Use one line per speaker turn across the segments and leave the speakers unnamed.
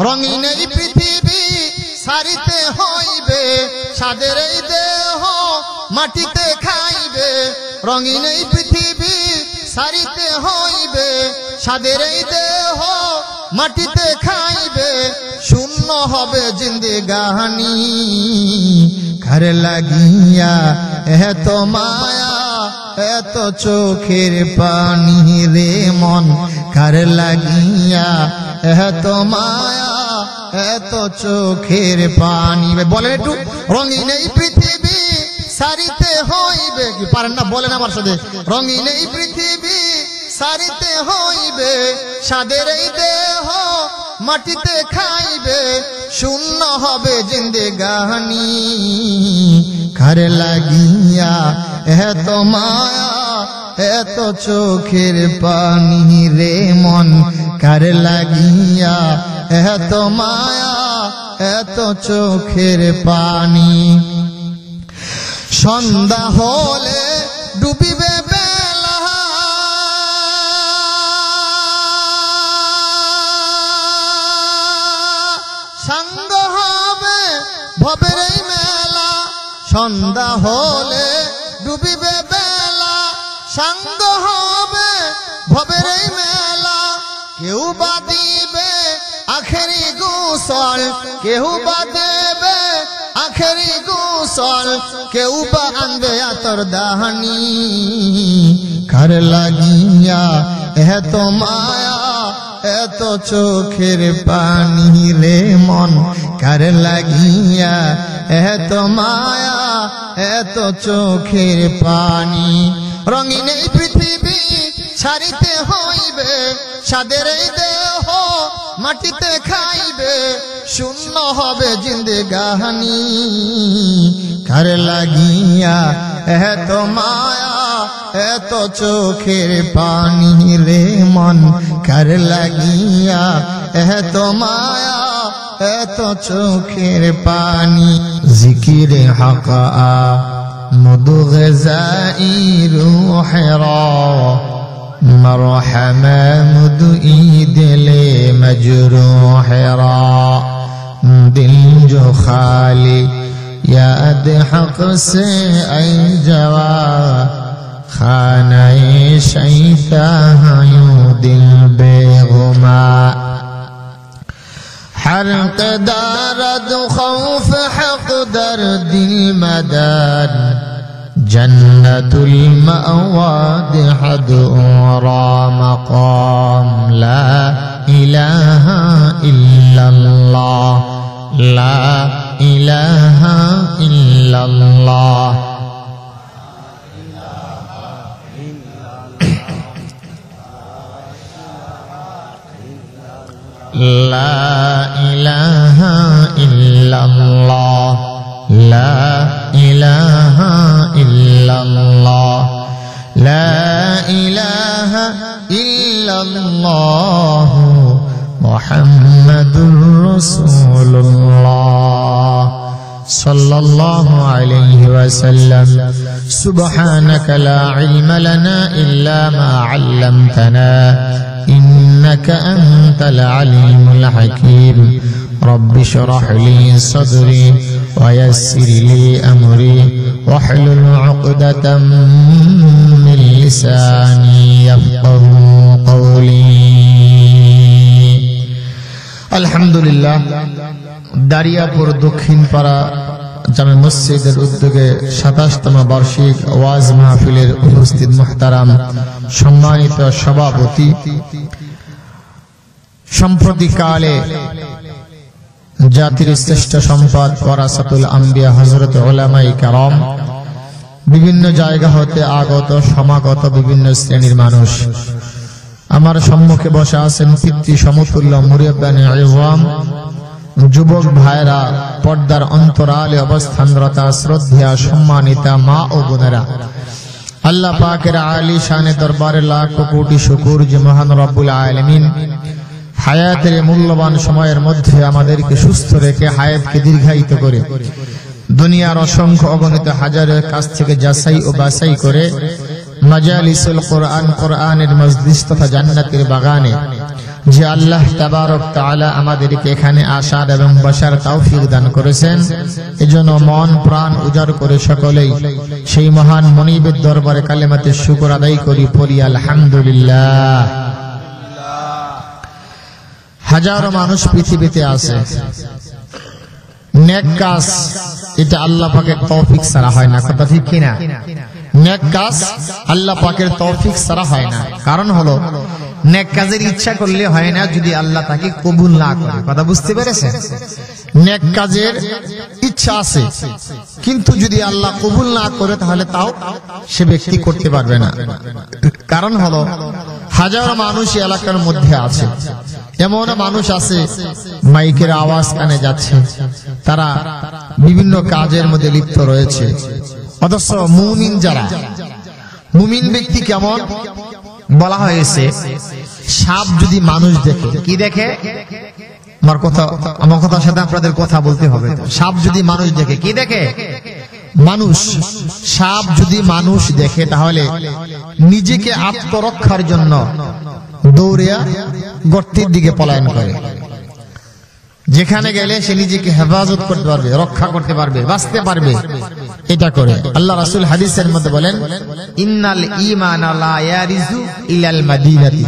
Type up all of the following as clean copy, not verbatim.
রঙিন এই পৃথিবী সারিতে হইবে, সাদের এই দেহ মাটিতে খাইবে। রঙিন এই পৃথিবী সারিতে হইবে, সাদের এই দেহ মাটিতে খাইবে। শূন্য হবে জিন্দেগানি, কার লাগিয়া এত মায়া এত চোখের পানি রে মন, কার লাগিয়া এত মায়া এত চোখের পানি। বলেন একটু, রঙিন এই পৃথিবী সারিতে হইবে, কি পারেন না বলেন আমার সাথে, রঙিন এই পৃথিবী সারিতে হইবে, সাদের এই দেহ মাটিতে খাইবে। শূন্য হবে জিন্দেগানি, কার লাগিয়া এত মায়া এত চোখের পানি রে মন, কার লাগিয়া এত মায়া এত চোখের পানি। সন্ধ্যা হলে ডুবিবে বেলা, সাঙ্গ হবে ভবের এই মেলা। সন্ধ্যা হলে ডুবিবে বেলা, সাঙ্গ হবে ভবের এই মেলা। কেউ বা দিবে আখেরি গোসল, কেউ বা দেবে আখেরি গোসল, কেউ বা আনবে আতর দাহানি। কার লাগিয়া এত মায়া এত চোখের পানি রে মন, কার লাগিয়া এত মায়া এত চোখের পানি। রঙিন এই পৃথিবী ছাড়িতে হইবে, সাদের এই দেহ মাটিতে খাইবে। শূন্য হবে জিন্দেগানি, কার লাগিয়া এত মায়া এত চোখের পানি রে মন, কার লাগিয়া এত মায়া এত চোখের পানি। জিকিরে হকা মধু গজাই রুহেরা, مرحمة مدعي دل مجروح را، دل جو خالی یاد حق سے ای جوا، خانہ شیطان یوں دل بے غما، حرق دارد خوف حق در دل مدد، جنة المأوى حد ورا مقام، لا إله إلا الله، لا إله إلا الله، لا إله إلا الله، لا إله إلا الله، لا إله إلا الله، محمد رسول الله صلى الله عليه وسلم. سبحانك لا علم لنا إلا ما علمتنا إنك أنت العليم الحكيم. رب اشرح لي صدري ويسر لي أمري واحلل عقدة من لساني يفقه قولي. الحمد لله. দারিয়াপুর দক্ষিণ পাড়া জামে মসজিদের উদ্যোগে ২৭তম বার্ষিক ওয়াজ মাহফিলের উপস্থিত মুহতারাম সম্মানিত সভাপতি, সম্প্রতিকালে জাতির শ্রেষ্ঠ সম্পদ ওয়ারাসাতুল আম্বিয়া হযরত উলামায়ে কেরাম, বিভিন্ন জায়গা হতে আগত সমাগত বিভিন্ন শ্রেণীর মানুষ আমার সম্মুখে বসে আছেন। পিতৃ সমতুল্য মুরিব্বানে ইজওয়াম, যুবক ভাইরা, পর্দার অন্তরালে অবস্থানরত শ্রদ্ধেয়া সম্মানিতা মা ও বোনেরা, আল্লাহ পাকের আলী শানে দরবারে লাখ কোটি শুকর যে মহান রব্বুল আলামিন হায়াতের মূল্যবান সময়ের মধ্যে আমাদেরকে সুস্থ রেখে হায়াতকে দীর্ঘায়িত করে দুনিয়ার অসংখ্য অগণিত হাজারের কাছ থেকে যাচাই ও বাছাই করে মাজালিসুল কোরআন, কোরআনের মজলিস তথা জান্নাতের বাগানে যে আল্লাহ তাবারক তাআলা আমাদেরকে এখানে আসার এবং বসার তৌফিক দান করেছেন, এজন্য মন প্রাণ উজাড় করে সকলেই সেই মহান মনিবের দরবারে কালেমাতে শুকর আদায় করি, পড়ি আলহামদুলিল্লাহ। হাজারো মানুষ পৃথিবীতে আছে, নেক কাজ এটা আল্লাহ পাকের তৌফিক ছাড়া হয় না, কথা ঠিক কিনা? নেক কাজ আল্লাহ পাকের তৌফিক ছাড়া হয় না। কারণ হলো নেক কাজের ইচ্ছা করলে হয় না যদি আল্লাহ তাকে কবুল না করে, কথা বুঝতে পেরেছেন? নেক কাজের ইচ্ছা আছে, কিন্তু যদি আল্লাহ কবুল না করে তাহলে তাও সে ব্যক্তি করতে পারবে না। কারণ হলো হাজারো মানুষ এলাকার মধ্যে আছে, এমন মানুষ আছে মাইকের আওয়াজ কানে যাচ্ছে, তারা বিভিন্ন কাজের মধ্যে লিপ্ত রয়েছে, অথচ মুমিন যারা, মুমিন ব্যক্তি কেমন বলা হয়েছে, সাপ যদি মানুষ দেখে, কি দেখে? আমার কথার সাথে আপনাদের কথা বলতে হবে। সাপ যদি মানুষ দেখে, কি দেখে? মানুষ। সাপ যদি মানুষ দেখে তাহলে নিজেকে আত্মরক্ষার জন্য দৌড়িয়া গর্তের দিকে পলায়ন করে। যেখানে গেলে সে নিজেকে হেফাজত করতে পারবে, রক্ষা করতে পারবে, বাঁচতে পারবে, এটা করে। আল্লাহ রাসূল হাদিসের মধ্যে বলেন, ইন্নাল ঈমানা লা ইয়ারিজু ইলাল মাদিনাতি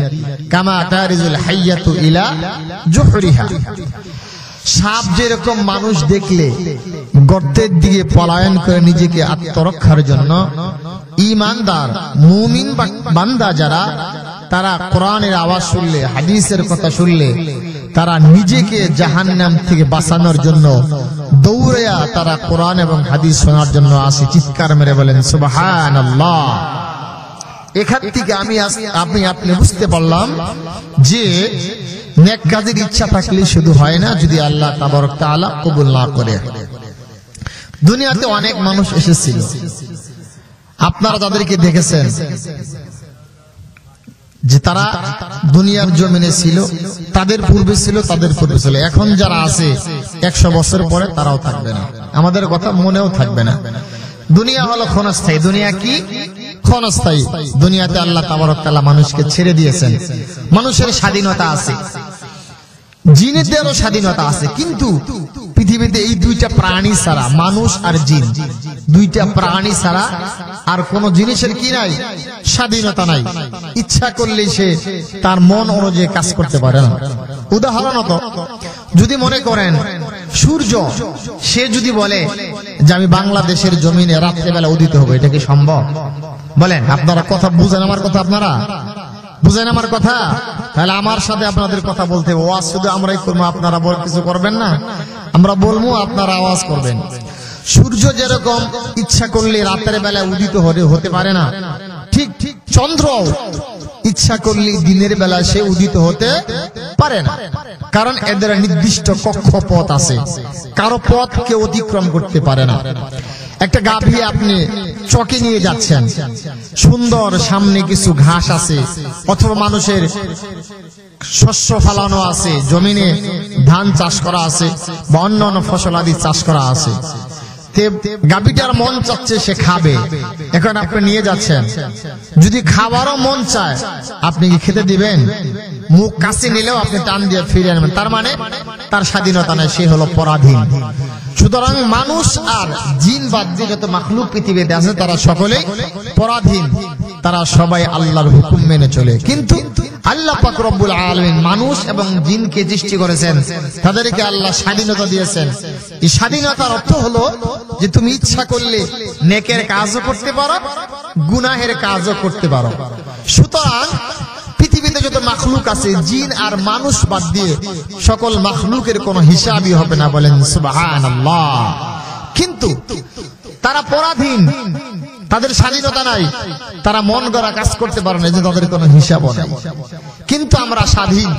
কামা তারিজুল হাইয়াতু ইলা জুহরিহা। সাপ যেরকম মানুষ দেখলে গর্তের দিকে পলায়ন করে নিজেকে আত্মরক্ষার জন্য, ঈমানদার মুমিন বান্দা যারা, তারা কোরআনের আওয়াজ শুনলে, হাদিসের কথা শুনলে, তারা নিজেকে জাহান্নাম থেকে বাঁচানোর জন্য দৌড়েয়া তারা কোরআন এবং হাদিস শোনার জন্য আসে। চিৎকার মেরে বলেন সুবহানাল্লাহ। এখান থেকে আপনি বুঝতে পারলাম যে নেক কাজের ইচ্ছা থাকলে শুধু হয় না, যদি আল্লাহ তাবারক তাআলা কবুল না করে। দুনিয়াতে অনেক মানুষ এসেছিল, আপনারা তাদেরকে দেখেছেন যে তারা দুনিয়ার জমিনে ছিল, তাদের পূর্বে ছিল, তাদের পূর্বে ছিল। এখন যারা আছে 100 বছর পরে তারাও থাকবে না, আমাদের কথা মনেও থাকবে না। দুনিয়া হলো ক্ষণস্থায়ী। দুনিয়া কি? ক্ষণস্থায়ী। দুনিয়াতে আল্লাহ তাবারক তাআলা মানুষকে ছেড়ে দিয়েছেন, মানুষের স্বাধীনতা আছে, জিনেদেরও স্বাধীনতা আছে, কিন্তু পৃথিবীতে এই দুইটা প্রাণী ছাড়া, মানুষ আর জিন, দুইটা প্রাণী ছাড়া আর কোন জিনিসের কি নাই? স্বাধীনতা নাই। ইচ্ছা করলে সে তার মন অনুযায়ী কাজ করতে পারে না। উদাহরণত যদি মনে করেন সূর্য, সে যদি বলে যে আমি বাংলাদেশের জমিনে রাত্রেবেলা উদিত হবে, এটা কি সম্ভব? বলেন, আপনারা কথা বুঝেন আমার কথা? আপনারা বুঝেন আমার কথা? তাহলে আমার সাথে আপনাদের কথা বলতে হবে। ওয়াজ শুধু আমরাই করবো, আপনারা কিছু করবেন না, আমরা বলবো, আপনারা আওয়াজ করবেন। সূর্য যেরকম ইচ্ছা করলে রাতের বেলা উদিত হতে পারে না, ঠিক চন্দ্র ইচ্ছা করলে দিনের বেলা সে উদিত হতে পারে না। কারণ এদের নির্দিষ্ট কক্ষপথ আছে, কারো পথ কেউ অতিক্রম করতে পারে না। একটা গাভী আপনি চকে নিয়ে যাচ্ছেন, সুন্দর সামনে কিছু ঘাস আছে, অথবা মানুষের শস্য ফলানো আছে, জমিনে ধান চাষ করা আছে বা অন্যান্য ফসল আদি চাষ করা আছে। গাভীটার মন চাচ্ছে সে খাবে, এখন আপনি নিয়ে যাচ্ছেন, যদি খাবারও মন চায় আপনি কি খেতে দিবেন? মুখ কাছে নিলেও আপনি টান দিয়ে ফিরে আনবেন, তার মানে তার স্বাধীনতা নেই, সে হলো পরাধীন। সুতরাং মানুষ আর জিন বাদ দিয়ে যত মাখলুক পৃথিবীতে আছে তারা সকলেই পরাধীন, তারা সবাই আল্লাহর হুকুম মেনে চলে। কিন্তু আল্লাহ পাক রব্বুল আলামিন মানুষ এবং জিনকে সৃষ্টি করেছেন, তাদেরকে আল্লাহ স্বাধীনতা দিয়েছেন। এই স্বাধীনতার অর্থ হলো যে তুমি ইচ্ছা করলে নেকের কাজও করতে পারো, গুনাহের কাজও করতে পারো। সুতরাং পৃথিবীতে যত মাখলুক আছে, জিন আর মানুষ বাদ দিয়ে সকল মাখলুকের কোনো হিসাবই হবে না, বলেন সুবহানাল্লাহ। কিন্তু তারা পরাধীন, তাদের স্বাধীনতা নাই, তারা মন গড়া কাজ করতে পারে না, যে তাদের কোনো হিসাব নেই। কিন্তু আমরা স্বাধীন,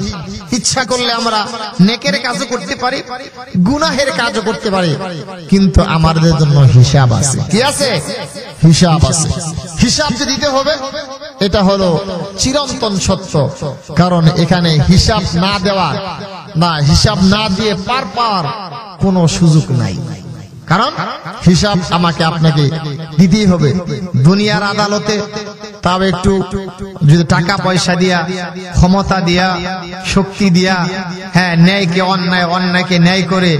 ইচ্ছা করলে আমরা নেকের কাজও করতে পারি, গুনাহের কাজও করতে পারি, কিন্তু আমাদের জন্য হিসাব আছে। কি আছে? হিসাব আছে। হিসাব যে দিতে হবে এটা হলো চিরন্তন সত্য। কারণ এখানে হিসাব না দেওয়া, না হিসাব না দিয়ে পার কোনো সুযোগ নাই। কারণ হিসাব আমাকে আপনাকে দিতেই হবে। দুনিয়ার আদালতে তাও একটু যদি টাকা পয়সা দিয়া, ক্ষমতা দিয়া, শক্তি দিয়া, হ্যাঁ, ন্যায়কে অন্যায়, অন্যায়কে ন্যায় করে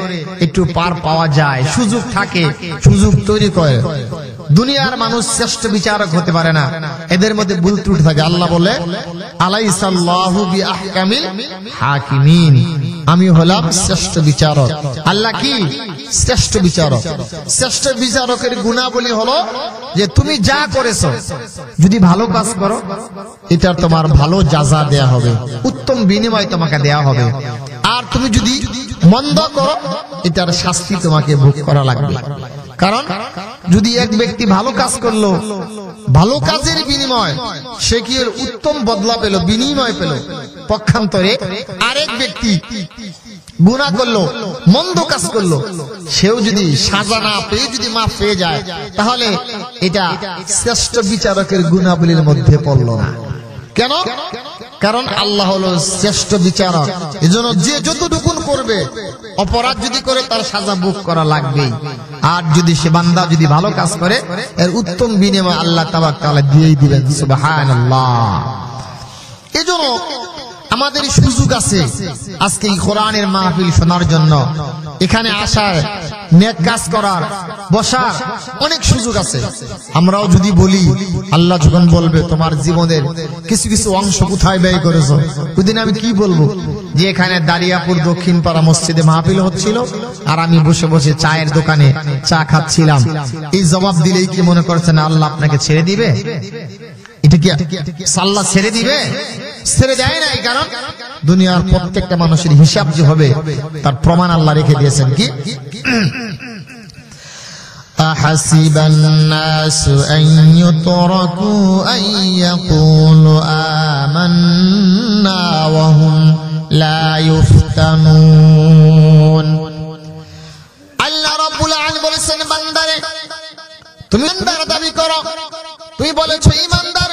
একটু পার পাওয়া যায়, সুযোগ থাকে, সুযোগ তৈরি করে। দুনিয়ার মানুষ শ্রেষ্ঠ বিচারক হতে পারে না, এদের মধ্যে ভুল ত্রুটি থাকে। আল্লাহ বলে, আলাইসাল্লাহু বিআহকামিল হাকিমিন, আমি হলাম শ্রেষ্ঠ বিচারক। আল্লাহ কি? শ্রেষ্ঠ বিচারক। শ্রেষ্ঠ বিচারকের গুণাবলী হলো যে তুমি যা করেছো, যদি ভালো কাজ করো এটার তোমার ভালো জাযা দেয়া হবে, উত্তম বিনিময় তোমাকে দেয়া হবে। আর তুমি যদি মন্দ করো এটার শাস্তি তোমাকে ভোগ করা লাগবে। কারণ যদি এক ব্যক্তি ভালো কাজ করলো, ভালো কাজের বিনিময় সে কি উত্তম বদলা পেল, বিনিময় পেল, পক্ষান্তরে আরেক ব্যক্তি গুনাহ করলো, মন্দ কাজ করলো, সেও যদি সাজা না পেয়ে যদি মাফ পেয়ে যায়, তাহলে এটা শ্রেষ্ঠ বিচারকের গুণাবলীর মধ্যে পড়লো না। কেন? কারণ আল্লাহ হলো শ্রেষ্ঠ বিচারক। এজন্য যে যতটুকু করবে, অপরাধ যদি করে তার সাজা ভোগ করা লাগবেই। আর যদি সে বান্দা যদি ভালো কাজ করে, এর উত্তম বিনিময় আল্লাহ তাবারক তাআলা দিয়েই দিবেন। সুবহানাল্লাহ। এজন্য আমাদের সুযোগ আছে আজকে এই কোরআনের মাহফিল শোনার জন্য, এখানে আসার, নেক কাজ করার, বসার অনেক সুযোগ আছে। আমরাও যদি বলি, আল্লাহ যখন বলবে তোমার জীবনের কিছু কিছু অংশ কোথায় ব্যয় করেছো, ওইদিন আমি কি বলবো? যে এখানে দারিয়াপুর দক্ষিণ পাড়া মসজিদে মাহফিল হচ্ছিল আর আমি বসে বসে চায়ের দোকানে চা খাচ্ছিলাম। এই জবাব দিলেই কি মনে করছেন আল্লাহ আপনাকে ছেড়ে দিবে? এটা কি আল্লাহ ছেড়ে দিবে? ছেড়ে দেয় নাই। কারণ দুনিয়ার প্রত্যেকটা মানুষের হিসাব যে হবে তার প্রমাণ আল্লাহ রেখে দিয়েছেন। কি? আহাসিবান নাসু আন ইউতরাকু আন ইয়াকুলু আমান্না ওয়া হুম লা ইফতানুন। আল্লাহ রাব্বুল আলামিন বলেছেন, বান্দারে তুমি ইমানদার দাবি করো, তুমি বলেছো ইমানদার,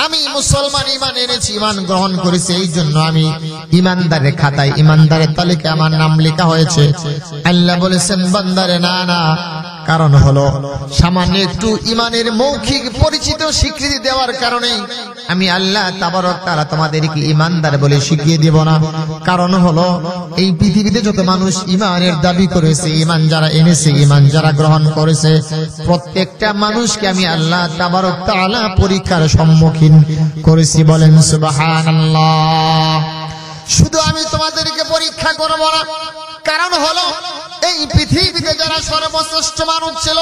আমি মুসলমান, ইমান এনেছি, ইমান গ্রহণ করেছি, এই জন্য আমি ইমানদারের খাতায়, ইমানদারের তালিকায় আমার নাম লেখা হয়েছে। আল্লাহ বলেছেন, বান্দারে না না, কারণ হলো সামান্য একটু ইমানের মৌখিক পরিচিত স্বীকৃতি দেওয়ার কারণে আমি আল্লাহ তাবারক তাআলা তোমাদেরকে ইমানদার বলে শিখিয়ে দেব না। কারণ হলো এই পৃথিবীতে যত মানুষ ইমানের দাবি করেছে, ইমান যারা এনেছে, ইমান যারা গ্রহণ করেছে, প্রত্যেকটা মানুষকে আমি আল্লাহ তাবারক তাআলা পরীক্ষার সম্মুখীন করেছি। বলেন সুবহানাল্লাহ। শুধু আমি তোমাদেরকে পরীক্ষা করব না, কারণ হলো এই পৃথিবীতে যারা সর্বশ্রেষ্ঠ মানুষ ছিল,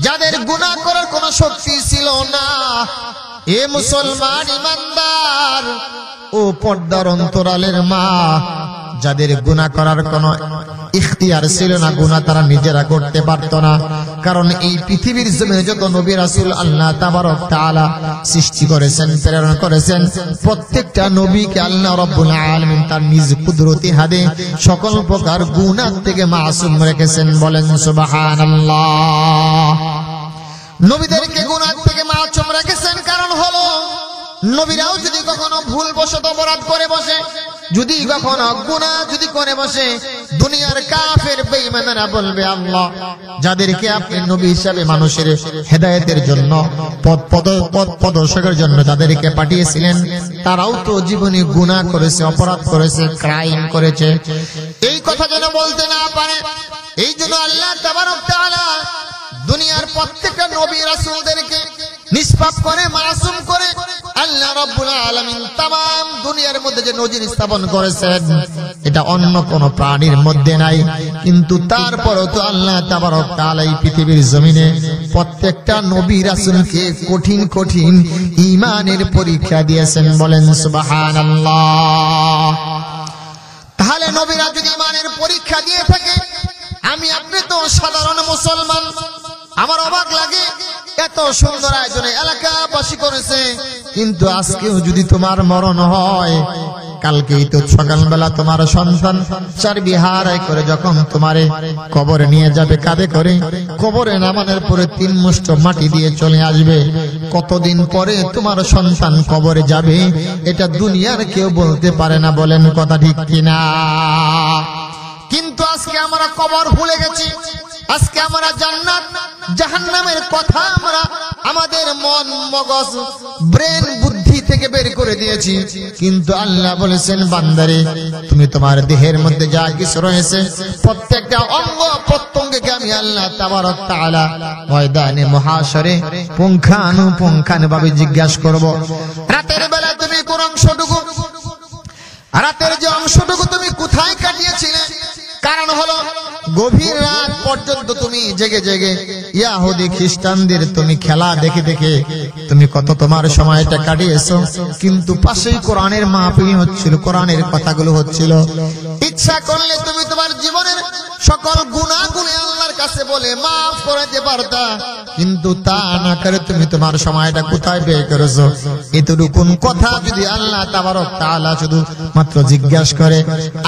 যাদের গুনাহ করার কোনো শক্তি ছিল না, এ মুসলমান ইমানদার ও পর্দার অন্তরালের মা, যাদের গুনাহ করার কোনো ইখতিয়ার ছিল না, গুনাহ তারা নিজেরা করতে পারত না। কারণ এই পৃথিবীর জমিনে যত নবী রাসূল আল্লাহ তাবারক তাআলা সৃষ্টি করেছেন, প্রেরণ করেছেন, প্রত্যেকটা নবীকে আল্লাহ রাব্বুল আলামিন তার নিজ কুদরতি হাতে সকল প্রকার গুনাহ থেকে মাসুম রেখেছেন। বলেন সুবহানাল্লাহ। নবীদেরকে গুনাহ থেকে মাসুম রেখেছেন, কারণ হলো নবীরাও যদি কখনো ভুলবশত অপরাধ করে বসে, যদি কখনো গুনাহ যদি করে বসে, দুনিয়ার কাফের বেঈমানেরা বলবে, আল্লাহ যাদেরকে আপনি নবী হিসাবে মানুষের হেদায়েতের জন্য, পথ প্রদর্শকের জন্য যাদেরকে পাঠিয়েছিলেন, তারাও তো জীবনে গুনাহ করেছে, অপরাধ করেছে, ক্রাইম করেছে। এই কথা যেন বলতে না পারে, এই জন্য আল্লাহ তাবারক তাআলা দুনিয়ার প্রত্যেকটা নবী রাসূলদেরকে নিষ্পাপ করে, মাসুম করে আল্লাহ রাব্বুল আলামিন तमाम দুনিয়ার মধ্যে যে নজির স্থাপন করেছেন, এটা অন্য কোন প্রাণীর মধ্যে নাই। কিন্তু তারপরও তো আল্লাহ তাবারক তাআলা এই পৃথিবীর জমিনে প্রত্যেকটা নবী রাসূলকে কঠিন কঠিন ঈমানের পরীক্ষা দিয়েছেন। বলেন সুবহানাল্লাহ। তাহলে নবীরা যদি ঈমানের পরীক্ষা দিয়ে থাকে, আমি আপনি তো সাধারণ মুসলমান, আমার অবাক লাগে এত সুন্দর আয়োজনে এলাকাবাসী করেছে, কিন্তু আজকেও যদি তোমার মরণ হয়, কালকেই তো সকালবেলা তোমার সন্তান চর্বি হারাই করে যখন তোমারে কবরে নিয়ে যাবে, কাঁধে করে কবরে নামানোর পরে 3 মুষ্ঠ মাটি দিয়ে চলে আসবে। কতদিন পরে তোমার সন্তান কবরে যাবে এটা দুনিয়ার কেউ বলতে পারে না। বলেন কথা ঠিক কিনা? কিন্তু আজকে আমরা কবর ভুলে গেছি, আজকে আমরা জান্নাত জাহান্নামের কথা আমরা আমাদের মন মগজ ব্রেন বুদ্ধি থেকে বের করে দিয়েছি, কিন্তু আল্লাহ বলেছেন বান্দারে তুমি তোমার দেহের মধ্যে যা কিছু রয়েছে প্রত্যেকটা অঙ্গ প্রত্যঙ্গকে আমি আল্লাহ তাবারক তাআলা ময়দানে মহাশরে পুঙ্খানুপুঙ্খানুভাবে জিজ্ঞাসা করব। রাতের বেলা তুমি কোন অংশটুকু, রাতের যে অংশটুকু তুমি কোথায় কাটিয়েছিলে? কারণ হলো গভীর রাত পর্যন্ত তুমি জেগে জেগে ইহুদি খ্রিস্টানদের তুমি খেলা দেখে দেখে তুমি কত তোমার সময়টা কাটিয়েছো, কিন্তু পাশেই কোরআনের মাহফিল হচ্ছিল, কোরআনের কথাগুলো হচ্ছিল। ইচ্ছা করলে তুমি তোমার জীবনের সকল গুনাহগুলো আল্লাহর কাছে বলে মাফ করে দিতে পারতা, কিন্তু তা না করে তুমি তোমার সময়টা কোথায় ব্যয় করেছো? এতটুকুন কথা যদি আল্লাহ তাবারক তাআলা শুধু মাত্র জিজ্ঞাসা করে,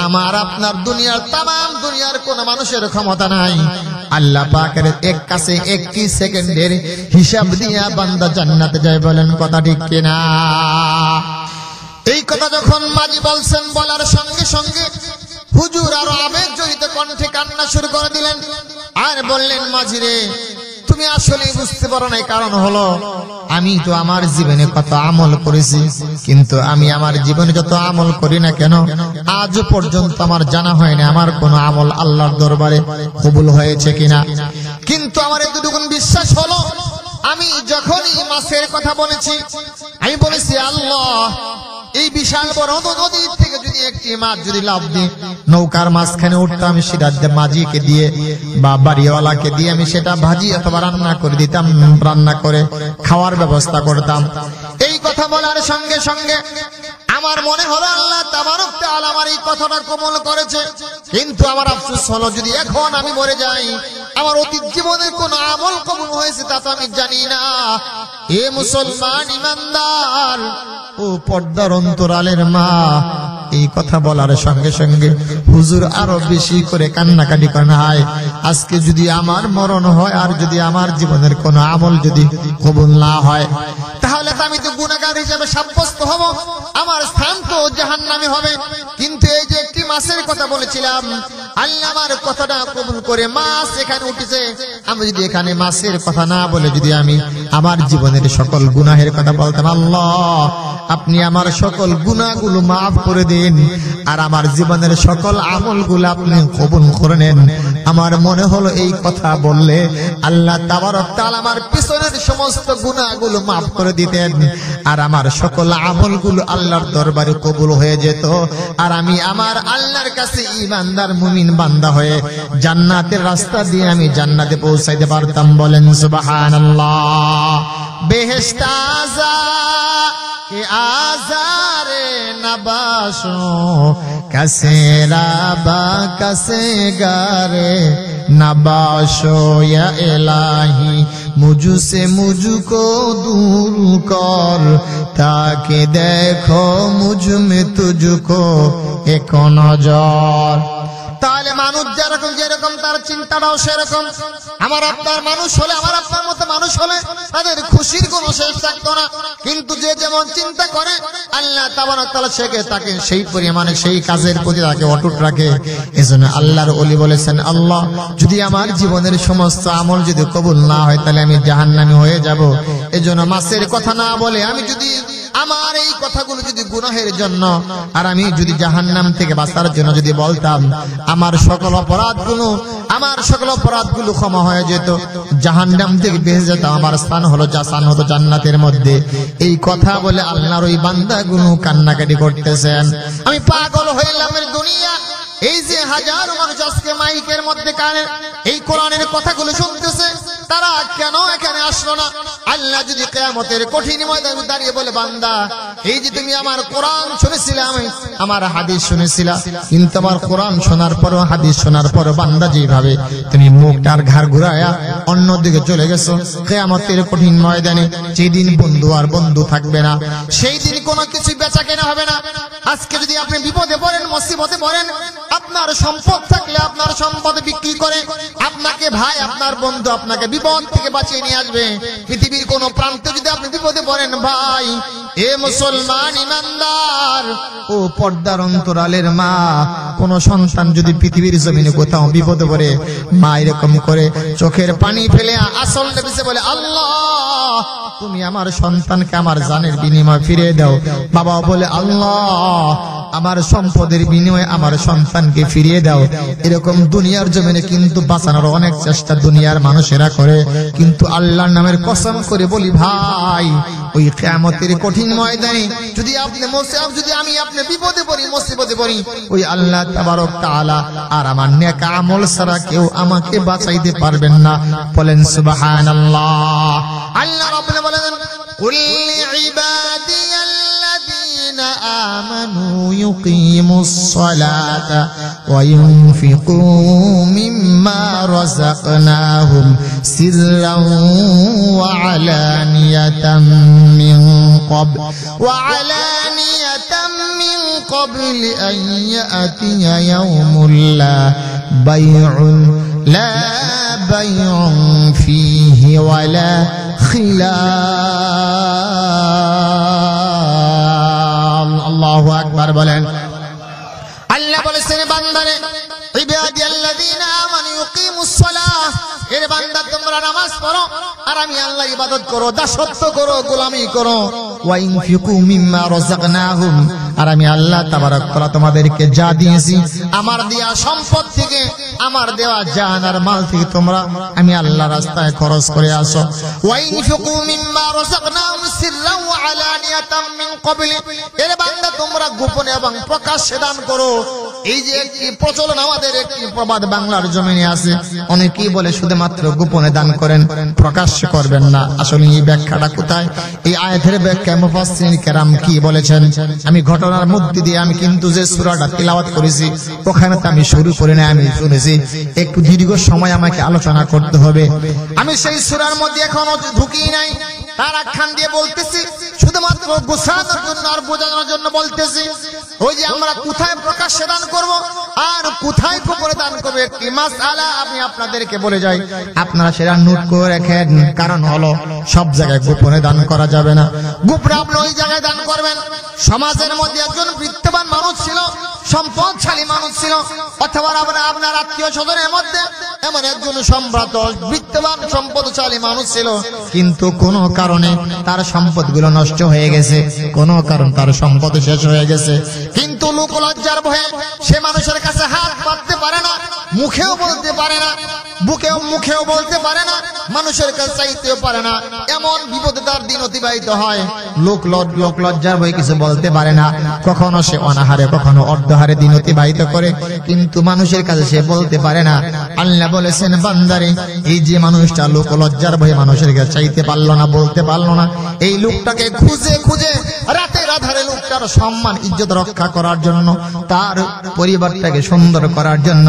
আমার আপনার দুনিয়ার তামাম দুনিয়ার কোন মানুষের ক্ষমতা নাই আল্লাহ পাকের এক কাছে একটি সেকেন্ডের হিসাব দিয়া বান্দা জান্নাতে যায়। বলেন কথা ঠিক কিনা? এই কথা যখন মাঝি বলছেন, বলার সঙ্গে সঙ্গে হুজুর আরো আবেগ জড়িত কণ্ঠে কান্না শুরু করে দিলেন আর বললেন, মাঝি রে তুমি আসলে বুঝতে পারো না। কারণ হলো আমি তো আমার জীবনে কত আমল করেছি, কিন্তু আমি আমার জীবনে যত আমল করি না কেন আজ পর্যন্ত আমার জানা হয় না আমার কোন আমল আল্লাহর দরবারে কবুল হয়েছে কিনা। কিন্তু আমার এতটুকু বিশ্বাস হলো, আমি যখনই মাছের কথা বলেছি আমি বলেছি আল্লাহ এই বিশাল বড় নদীর থেকে যদি একটি মাছ যদি লাফ দিয়ে নৌকার মাঝখানে উঠতাম, সেটা মাঝিকে দিয়ে বা বাড়িওয়ালাকে দিয়ে আমি সেটা ভাজি অথবা রান্না করে দিতাম, রান্না করে খাওয়ার ব্যবস্থা করতাম। এই কথা বলার সঙ্গে সঙ্গে আমার মনে হলো আল্লাহ তাবারক তাআলা আমার এই কথাটা কবুল করেছে। কিন্তু আমার আফসোস হলো যদি এখন আমি মরে যাই, আমার অতীত জীবনের কোন আমল কবুল হয়েছে তা তো আমি জানি না। এ মুসলমান ইমানদার ও পর্দার অন্তরালের মা, এই কথা বলার সঙ্গে সঙ্গে হুজুর আরো বেশি করে কান্নাকাটি করেন, হায় আজকে যদি আমার মরণ হয় আর যদি আমার জীবনের কোন আমল যদি কবুল না হয়, তাহলে তো আমি তো গুনাহগার হিসেবে সাব্যস্ত হব, আমার স্থান তো জাহান্নামে হবে। কিন্তু এই যে একটি মাছের কথা বলেছিলাম, আল্লাহ আমার কথাটা কবুল করে মাছ এখানে উঠেছে। আমি যদি এখানে মাছের কথা না বলে যদি আমি আমার জীবনের সকল গুনাহের কথা বলতাম, আল্লাহ আপনি আমার সকল গুনাহগুলো মাফ করে দিন আর আমার জীবনের সকল আমলগুলো আপনি কবুল করে নেন, আমার মনে হলো এই কথা বললে আল্লাহ তাবারক তাআলা আমার পিছনের সমস্ত গুনাহগুলো মাফ করে দিতেন আর আমার সকল আমলগুলো আল্লাহর দরবারে কবুল হয়ে যেত, আর আমি আমার আল্লাহর কাছে ঈমানদার মুমিন বান্দা হয়ে জান্নাতের রাস্তা দিয়ে আমি জান্নাতে পৌঁছাইতে পারতাম। বলেন সুবহানাল্লাহ। বেহেশত আজারে নবাশো কাসে রাবা কাসে গারে नबाशो या इलाही मुझसे मुझको दूर कर ताकि देखो मुझ में तुझको एक नजर। তাহলে মানুষ যেরকম যেরকম তার চিন্তাটাও সেরকম। আমার আপনার মানুষ হলে, আমার আপনার মতো মানুষ হলে তাদের খুশির কোনো শেষ থাকতো না, কিন্তু যে যেমন চিন্তা করে আল্লাহ তাবারক তাআলা তাকে সেই পরিমাণে সেই কাজের প্রতি তাকে অটুট রাখে। এজন্য আল্লাহর ওলি বলেছেন, আল্লাহ যদি আমার জীবনের সমস্ত আমল যদি কবুল না হয় তাহলে আমি জাহান্নামী হয়ে যাব। এজন্য মাছের কথা না বলে আমি যদি আমার এই কথাগুলো যদি গুনাহের জন্য আর আমি যদি জাহান্নাম থেকে বাঁচার জন্য যদি বলতাম, আমার সকল অপরাধগুলো ক্ষমা হয়ে যেত, জাহান্নাম থেকে বেঁচে যেতাম, আমার স্থান হতো জান্নাতের মধ্যে। এই কথা বলে আল্লাহর ওই বান্দাগুলো কান্নাকাটি করতেছেন। আমি পাগল হইলাম এর দুনিয়া। এই যে হাজারো মানুষ আজকে মাইকের মধ্যে কানে এই কোরআনের কথাগুলো শুনতেছে, তারা কেন এখানে আসলো না? আল্লাহ যদি কিয়ামতের কঠিন ময়দানে দাঁড়িয়ে বলে, বান্দা এই যে তুমি আমার কোরআন শুনেছিলে, আমার হাদিস শুনেছিলা, কিন্তু আমার কোরআন শোনার পরও হাদিস শোনার পরও বান্দা যেভাবে তুমি মুখটার ঘাড় ঘুরায়া অন্যদিকে চলে গেছো, কিয়ামতের কঠিন ময়দানে যেদিন বন্ধু আর বন্ধু থাকবে না, সেই দিন কোনো কিছু বেচা কেনা হবে না। আজকে যদি আপনি বিপদে পড়েন, মুসিবতে পড়েন, আপনার সম্পদ থাকলে আপনার সম্পদ বিক্রি করে আপনাকে ভাই, আপনার বন্ধু আপনাকে বিপদ থেকে বাঁচিয়ে নিয়ে আসবে। পৃথিবীর কোন প্রান্তে যদি আপনি বিপদে পড়েন ভাই, এ মুসলমান ইমানদার ও পর্দার অন্তরালের মা, কোন সন্তান যদি পৃথিবীর জমিনে কোথাও বিপদে পড়ে, মা এরকম করে চোখের পানি ফেলে আসল নবীকে বলে, আল্লাহ তুমি আমার সন্তানকে আমার জানের বিনিময়ে ফিরিয়ে দাও। বাবা বলে, আল্লাহ আমার সম্পদের বিনিময়ে আমার সন্তানকে ফিরিয়ে দাও। এরকম দুনিয়ার জমিনে কিন্তু বাঁচানোর অনেক চেষ্টা দুনিয়ার মানুষেরা করে, কিন্তু আল্লাহর নামের কসম করে বলি ভাই, ওই কিয়ামতের কঠিন ময়দানে যদি আমি আপনি বিপদে পড়ি, মুসিবতে পড়ি, ওই আল্লাহ তাবারক তাআলা আর আমার নেক আমল ছাড়া কেউ আমাকে বাঁচাইতে পারবেন না। বলেন সুবহানাল্লাহ। আল্লাহ রাব্বুল বলেন, কুল লিইবাদিয়াল্লাযীনা আমানু ইউকিমুস সালাতা ওয়া ইউনফিকু মিম্মা রাযাকনাহুম সিররান ওয়া আলানিয়াতাম মিন قبل أن يأتي يوم لا بيع فيه ولا خلال। الله أكبر বলেন। আল্লাহ বলেছেন বান্দারে, ইবাদিয়াল্লাযীনা আমানু ইউকিমুস সালাহ, এর বান্দা তোমরা নামাজ পড়ো আর আমি আল্লাহ ইবাদত করো, দাসত্ব করো, গোলামি করো। ওয়া ইনফিকু মিম্মা রাযাকনাহুম, আর আমি আল্লাহ তাবারক তাআলা তোমাদেরকে যা দিয়েছি আমার দেয়া সম্পদ থেকে, আমার দেওয়া জান আর মাল থেকে তোমরা আমি আল্লাহর রাস্তায় খরচ করে আসো। ওয়া ইনফিকু মিম্মা রাযাকনাহুম সিররান ওয়া আলানিয়াতাম মিন ক্বাবলি, এর বান্দা তোমরা গোপনে এবং প্রকাশ্যে দান করো। এই যে একটি প্রচলন আমাদের একটি প্রবাদ বাংলার জমিনে আছে, অনেকেই বলে শুধুমাত্র গোপনে দান করেন, প্রকাশ্য করবেন না। আসলে এই ব্যাখ্যাটা কোথায়? এই আয়াতের ব্যাখ্যা মুফাসসিরিন কেরাম কি বলেছেন? আমি ঘটনার মধ্যে দিয়ে আমি কিন্তু যে সূরাটা তিলাওয়াত করেছি ওখানে তো আমি শুরু করে না, আমি শুনেছি একটু দীর্ঘ সময় আমাকে আলোচনা করতে হবে। আমি সেই সূরার মধ্যে এখনো ঢুকি নাই, তার আখ্যান দিয়ে বলতেছি, শুধুমাত্র গোছানোর জন্য আর বোঝানোর জন্য বলতেছি। ওই যে আমরা কোথায় প্রকাশ্যে দান করব আর কোথায় গোপনে দান করব, একটি মাসআলা আমি আপনাদেরকে বলে যাই, আপনারা সেটা নোট করে রাখেন। কারণ হলো সব জায়গায় গোপনে দান করা যাবে না। গোপনে আপনি ওই জায়গায় দান করবেন, সমাজের মধ্যে একজন বিত্তবান মানুষ ছিল, সম্পদশালী মানুষ ছিল, অথবা আপনার আত্মীয় স্বজনের মধ্যে এমন একজন সম্ভ্রান্ত বিত্তবান সম্পদশালী মানুষ ছিল, কিন্তু কোনো কারণে তার সম্পদগুলো নষ্ট হয়ে গেছে, কোনো কারণ তার সম্পদ শেষ হয়ে গেছে, কিন্তু লোক লজ্জার ভয়ে সে মানুষের কাছে হাত পাততে পারে না, মুখেও বলতে পারে না, মুখেও বলতে পারে না, মানুষের কাছে চাইতেও পারে না। এমন বিপদে তার দিন অতিবাহিত হয়, লোক লজ্জার ভয়ে কিছু বলতে পারে না। কখনো সে অনাহারে, কখনো অর্ধহারে দিন অতিবাহিত করে, কিন্তু মানুষের কাছে সে বলতে পারে না। আল্লাহ বলেছেন বান্দারে, এই যে মানুষটা লোক লজ্জার ভয়ে মানুষের কাছে চাইতে পারলো না, বলতে পারলো না, এই লোকটাকে খুঁজে খুঁজে রাতের আধারে লোকটার সম্মান ইজ্জত রক্ষা করার জন্য, তার পরিবারটাকে সুন্দর করার জন্য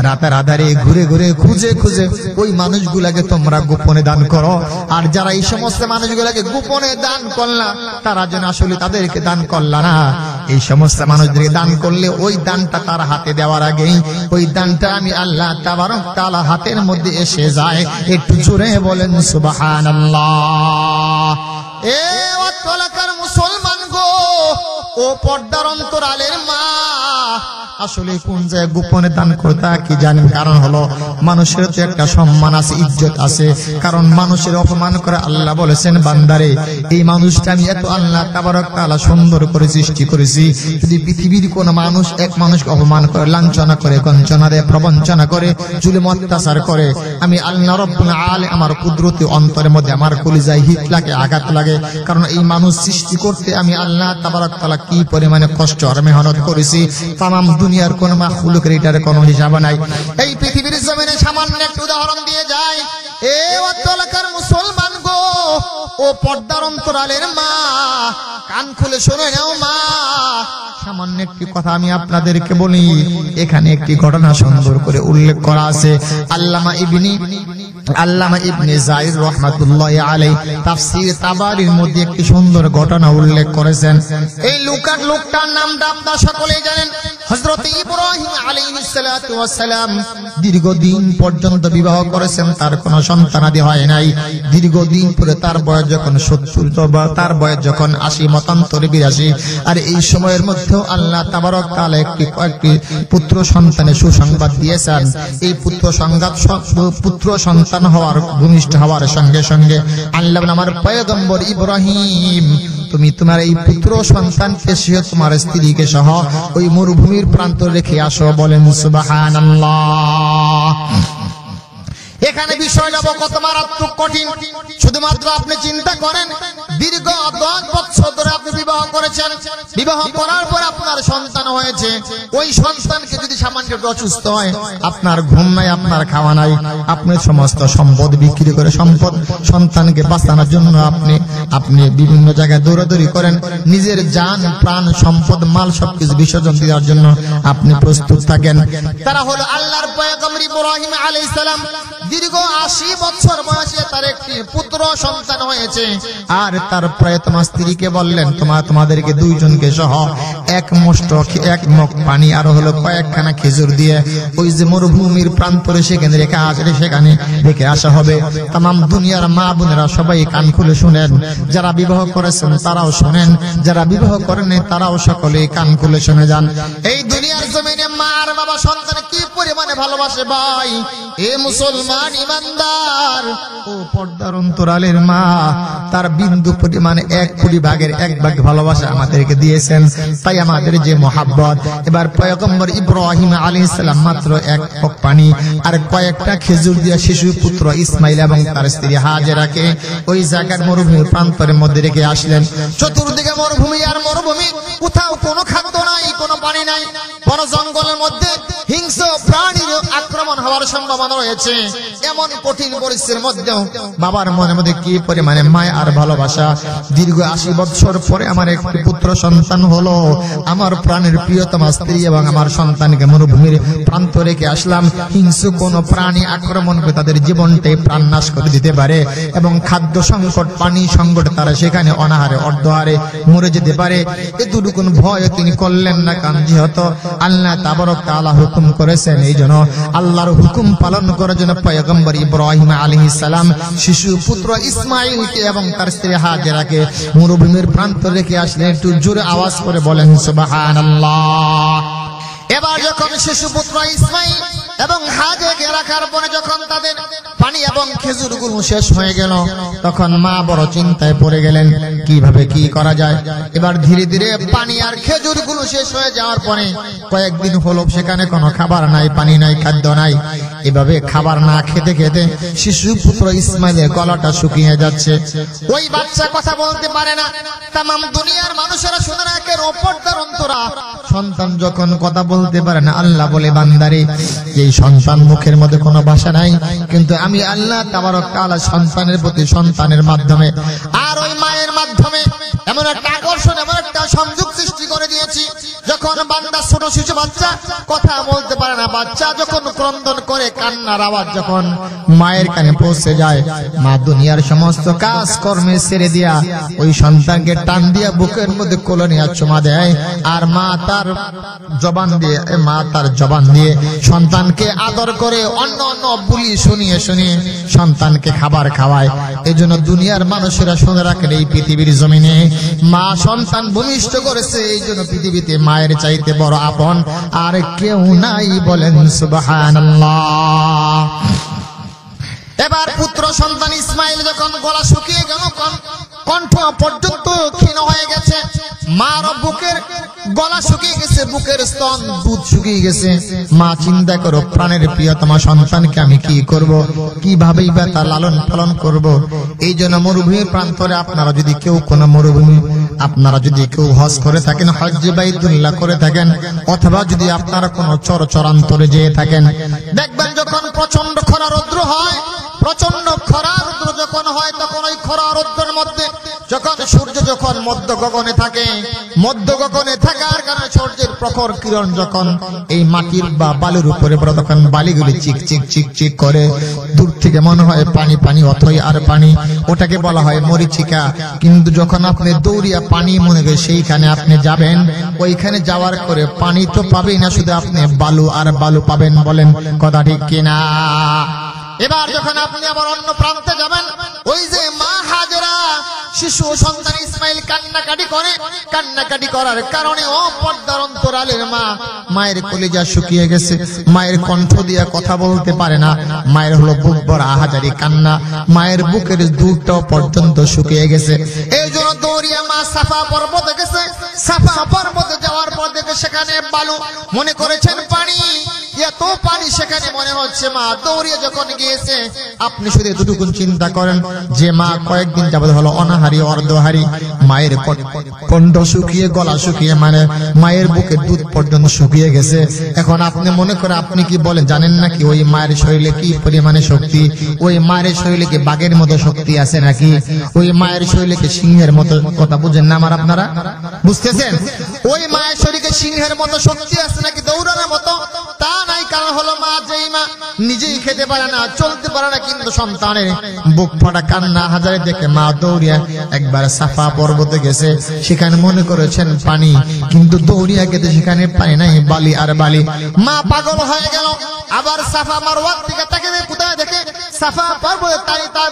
রাতের আধারে ঘুরে ঘুরে খুঁজে খুঁজে ওই মানুষগুলাকে তোমরা গোপনে দান করো। আর যারা এই সমস্ত মানুষগুলাকে গোপনে দান করলা, তারা যেন আসলে তাদেরকে দান করলা না, এই সমস্ত মানুষদেরকে দান করলে ওই দানটা তার হাতে দেওয়ার আগেই ওই দানটা আমি আল্লাহ তাবারক তাআলা হাতের মধ্যে এসে যায়। একটু জোরে বলেন সুবহানাল্লাহ। এ অতলাকার মুসলমান গো, ও পর্দার অন্তরালের মা, আসলে কোন জায়গায় গোপনে দান করতে কি জানেন? কারণ হলো মানুষের তো একটা সম্মান আছে, ইজ্জত আছে, কারণ মানুষের অপমান করে আল্লাহ বলেছেন বান্দারে, এই মানুষটা আমি এত আল্লাহ তাবারক তাআলা সুন্দর করে সৃষ্টি করেছি, যদি পৃথিবীর কোন মানুষ এক মানুষকে অপমান করে, লাঞ্ছনা করে, গঞ্জনা দেয়, প্রবঞ্চনা করে, জুলুম অত্যাচার করে, আমি আল্লাহ রাব্বুল আলামিন আমার কুদরতি অন্তরের মধ্যে আমার কলিজায় হিট লাগে, আঘাত লাগে। কারণ এই মানুষ সৃষ্টি করতে আমি আল্লাহ তাবারক তাআলা কি পরিমাণে কষ্ট আর মেহনত করেছি, তামাম দুনিয়ার কোন মাখলুকের এটার কোনো হিসাব নাই। এই পৃথিবীর জমিনে সামান্য একটা উদাহরণ দিয়ে যায়। এ অতলাকার মুসলমান গো, ও পর্দার অন্তরালের মা, কান খুলে শুনে নাও মা, সামান্য একটি কথা আমি আপনাদেরকে বলি। এখানে একটি ঘটনা সুন্দর করে উল্লেখ করা আছে। আল্লামা ইবনে জায়দ রাহমাতুল্লাহি আলাইহি তাফসীর তাবারির মধ্যে একটি সুন্দর ঘটনা উল্লেখ করেছেন। এই লোকটার নামটা আপনারা সকলেই জানেন, হযরত ইব্রাহিম আলাইহিস সালাতু ওয়াস সালাম দীর্ঘদিন পর্যন্ত বিবাহ করেছেন, তার কোনো সন্তানাদি হয় নাই। দীর্ঘদিন পরে তার বয়স যখন 70 বা তার বয়স যখন 80 মতান্তরে 82, আর এই সময়ের মধ্যেও আল্লাহ তাবারক তাআলা কয়েকটি পুত্র সন্তানের সুসংবাদ দিয়েছেন। এই পুত্র সন্তান হওয়ার ভূমিষ্ঠ হওয়ার সঙ্গে সঙ্গে আল্লাহ আমার পয়গম্বর ইব্রাহিম, তুমি তোমার এই পুত্র সন্তানকে সহ তোমার স্ত্রীকে সহ ওই মরুভূমির প্রান্ত রেখে আসো। বলেন সুবহানাল্লাহ। এখানে বিষয়টা কত মারাত্মক কঠিন। শুধুমাত্র আপনি চিন্তা করেন, দীর্ঘ 10 বছর ধরে আপনি বিবাহ করেছেন, বিবাহ করার পর আপনার সন্তান হয়েছে, ওই সন্তানকে যদি সামান্য একটু অসুস্থ হয়, আপনার ঘুম নাই, আপনার খাওয়া নাই, আপনি সমস্ত সম্পদ বিক্রি করে সন্তানকে বাঁচানোর জন্য আপনি বিভিন্ন জায়গায় দৌড়াদৌড়ি করেন, নিজের জান প্রাণ সম্পদ মাল সবকিছু বিসর্জন দেওয়ার জন্য আপনি প্রস্তুত থাকেন। তারা হলো আল্লাহর পয়গম্বর ইব্রাহিম আলাইহিস সালাম। দীর্ঘ 80 বছর বয়সে তার একটি পুত্র সন্তান হয়েছে, আর তার প্রিয়তমা স্ত্রীকে বললেন, তোমাদেরকে দুইজনকে সহ এক মগ পানি আর হলো কয়েকখানা খেজুর দিয়ে ওই যে মরুভূমির প্রান্তরে সেখানে রেখে আসা হবে। তামাম দুনিয়ার মা বোনেরা সবাই কান খুলে শুনেন, যারা বিবাহ করেছেন তারাও শুনেন, যারা বিবাহ করেন তারাও সকলেই কান খুলে শুনে যান। এই দুনিয়ার জমিনে মা আর বাবা সন্তান কি পরিমাণে ভালোবাসে ভাই, এ মুসলমান ইমানদার ও পর্দার অন্তরালের মা তার বিন্দু পরিমাণে 1 কোটি ভাগের 1 ভাগ ভালোবাসা আমাদেরকে দিয়েছেন। তাই আমাদের যে মহাব্বত, এবার পয়গম্বর ইব্রাহিম আলাইহিস সালাম মাত্র 1 মগ পানি আর কয়েকটা খেজুর দিয়ে শিশু পুত্র ইসমাইল এবং তার স্ত্রী হাজেরাকে ওই জায়গার মরুভূমির প্রান্তরের মধ্যে রেখে আসলেন। চতুর্দিকে মরুভূমি আর মরুভূমি, কোথাও কোনো খাদ্য নাই, কোনো পানি নাই, বড় জঙ্গলের মধ্যে হিংস্র প্রাণীর আক্রমণ হওয়ার সম্ভাবনা রয়েছে। এমন কঠিন পরিস্থিতির মধ্যেও বাবার মনের মধ্যে কি পরিমাণে মায়া আর ভালোবাসা। দীর্ঘ 80 বছর পরে আমার একটি পুত্র সন্তান হলো, আমার প্রাণের প্রিয়তমা স্ত্রী এবং আমার সন্তানকে মরুভূমির প্রান্ত রেখে আসলাম। হিংস্র কোন প্রাণী আক্রমণ করে তাদের জীবনটাই প্রাণ নাশ করে দিতে পারে এবং খাদ্য সংকট, পানি সংকট, তারা সেখানে অনাহারে অর্ধহারে মরে যেতে পারে। এতটুকুন ভয় তিনি করলেন না, কারণ যেহেতু আল্লাহ তাবারক তাআলা হুকুম করেছেন, এই জন্য আল্লাহর হুকুম পালন করার জন্য পয়গম্বর ইব্রাহিম আলাইহিস সালাম শিশু পুত্র ইসমাইলকে এবং তার স্ত্রী হাজেরাকে মরুভূমির প্রান্ত রেখে আসলেন। একটু জোরে আওয়াজ করে বলেন সুবহানাল্লাহ। এবার যখন শিশু পুত্র ইসমাইল এবং হাজেরাকে রাখার পরে যখন তাদের পানি এবং খেজুরগুলো শেষ হয়ে গেল, তখন মা বড় চিন্তায় পড়ে গেলেন, কিভাবে কি করা যায়। এবার ধীরে ধীরে পানি আর খেজুরগুলো শেষ হয়ে যাওয়ার পরে কয়েকদিন হলো সেখানে কোনো খাবার নাই, পানি নাই, খাদ্য নাই। এভাবে খাবার না খেতে খেতে শিশু পুত্র ইসমাইলের গলাটা শুকিয়ে যাচ্ছে। ওই বাচ্চা কথা বলতে পারে না। তামাম দুনিয়ার মানুষেরা শুনে রাখেন, পর্দার অন্তরা সন্তান যখন কথা বলতে পারে না, আল্লাহ বলে, বান্দারে এই সন্তান মুখের মধ্যে কোনো ভাষা নাই, কিন্তু আমি আল্লাহ তাবারক তাআলা সন্তানের প্রতি সন্তানের মাধ্যমে আর ওই মায়ের মাধ্যমে এমন একটা আকর্ষণ, এমন একটা সংযোগ সৃষ্টি করে দিয়েছি। যখন বান্দা ছোট শিশু বাচ্চা কথা বলতে পারে না, বাচ্চা যখন ক্রন্দন করে, কান্নার আওয়াজ যখন মায়ের কানে পৌঁছে যায়, মা দুনিয়ার সমস্ত কাজ কর্মে ছেড়ে দিয়া ওই সন্তানকে টান দিয়া বুকের মধ্যে কোলে নিয়ে চুমা দেয়, আর মা তার জবান দিয়ে সন্তানকে আদর করে অন্য অন্য বুলি শুনিয়ে শুনিয়ে সন্তানকে খাবার খাওয়ায়। এই জন্য দুনিয়ার মানুষেরা শুনে রাখেন, এই পৃথিবীর জমিনে মা সন্তান ভূমিষ্ঠ করেছে, এই জন্য পৃথিবীতে মায়ের চাইতে বড় আপন আর কেউ নাই। বলেন সুবহানাল্লাহ। এবার পুত্র সন্তান ইসমাইল যখন গলা শুকিয়ে গেল, কণ্ঠ পর্যন্ত ক্ষীণ হয়ে গেছে, মার বুকের গলা শুকিয়ে গেছে, বুকের স্তন দুধ শুকিয়ে গেছে। মা চিন্তা করো, প্রাণের প্রিয়তমা সন্তানকে আমি কি করব, কিভাবেই বা তার লালন পালন করব। এই জন্য মরুভূমির প্রান্তরে আপনারা যদি কেউ হজ করে থাকেন, হজ্জে বাইতুল্লাহ করে থাকেন, অথবা যদি আপনারা কোনো চরান্তরে যেয়ে থাকেন, দেখবেন যখন প্রচন্ড খরা রৌদ্র হয়, প্রচন্ড খরা রৌদ্র যখন হয়, তখন ওই খরা রৌদ্রের মধ্যে যখন সূর্য সূর্য যখন মধ্য গগনে থাকে, মধ্য গগনে থাকার কারণে সূর্যের প্রখর কিরণ যখন এই মাটির বা বালুর উপরে পড়ে, তখন বালিগুলি চিক চিক চিক চিক করে, দূর থেকে মনে হয় পানি পানি, অথই আর পানি, ওটাকে বলা হয় মরিচিকা। কিন্তু যখন আপনি দৌড়িয়া পানি মনে করে সেইখানে আপনি যাবেন, ওইখানে যাওয়ার করে পানি তো পাবেই না, শুধু আপনি বালু আর বালু পাবেন। বলেন কথা ঠিক কিনা? এবার যখন আপনি আবার অন্য প্রান্তে যাবেন, ওই যে মা হাজেরা শিশু সন্তান ইসমাইল কান্নাকাটি করে, কান্নাকাটি করার কারণে ও পর্দার অন্তরালের মা, মায়ের কলিজা শুকিয়ে গেছে, মায়ের কণ্ঠ দিয়ে কথা বলতে পারে না, মায়ের হলো বুক ভরা আহাজারি কান্না, মায়ের বুকের দুধটাও পর্যন্ত শুকিয়ে গেছে। এই জন্য দৌড়িয়া মা সাফা পর্বতে গেছে। সাফা পর্বতে যাওয়ার পর দেখে সেখানে বালু, মনে করেছেন পানি, এত পানি সেখানে মনে হচ্ছে মা দৌড়িয়ে যখন গিয়েছে। আপনি শুধু এতটুকু চিন্তা করেন যে মা কয়েকদিন যাবত হলো অনাহারি অর্ধহারি, মায়ের কণ্ঠ শুকিয়ে, গলা শুকিয়ে, মানে মায়ের বুকের দুধ পর্যন্ত শুকিয়ে গেছে। এখন আপনি মনে করেন, আপনি কি বলেন জানেন নাকি ওই মায়ের শরীরে কি পরিমাণে শক্তি? ওই মায়ের শরীরে কি বাঘের মতো শক্তি আছে নাকি? ওই মায়ের শরীরে কি সিংহের মতো? কথা বুঝেন না আমার আপনারা? বুঝতেছেন? ওই মায়ের শরীরে সিংহের মতো শক্তি আছে নাকি দৌড়ানোর মতো? তা নাই। কারণ হলো মা, যেই মা নিজেই খেতে পারে না, চলতে পারে না, কিন্তু সন্তানের বুক ফাটা কান্না হাজারে দেখে মা দৌড়িয়া একবার সাফা পর্বতে গেছে। সেখানে মনে করেছেন পানি, কিন্তু দৌড়িয়া গেতে সেখানে পানি নাই, বালি আর বালি। মা পাগল হয়ে গেল। আবার সাফা মারওয়া থেকে তাকে কোথায় দেখে? সাফা পর্বতে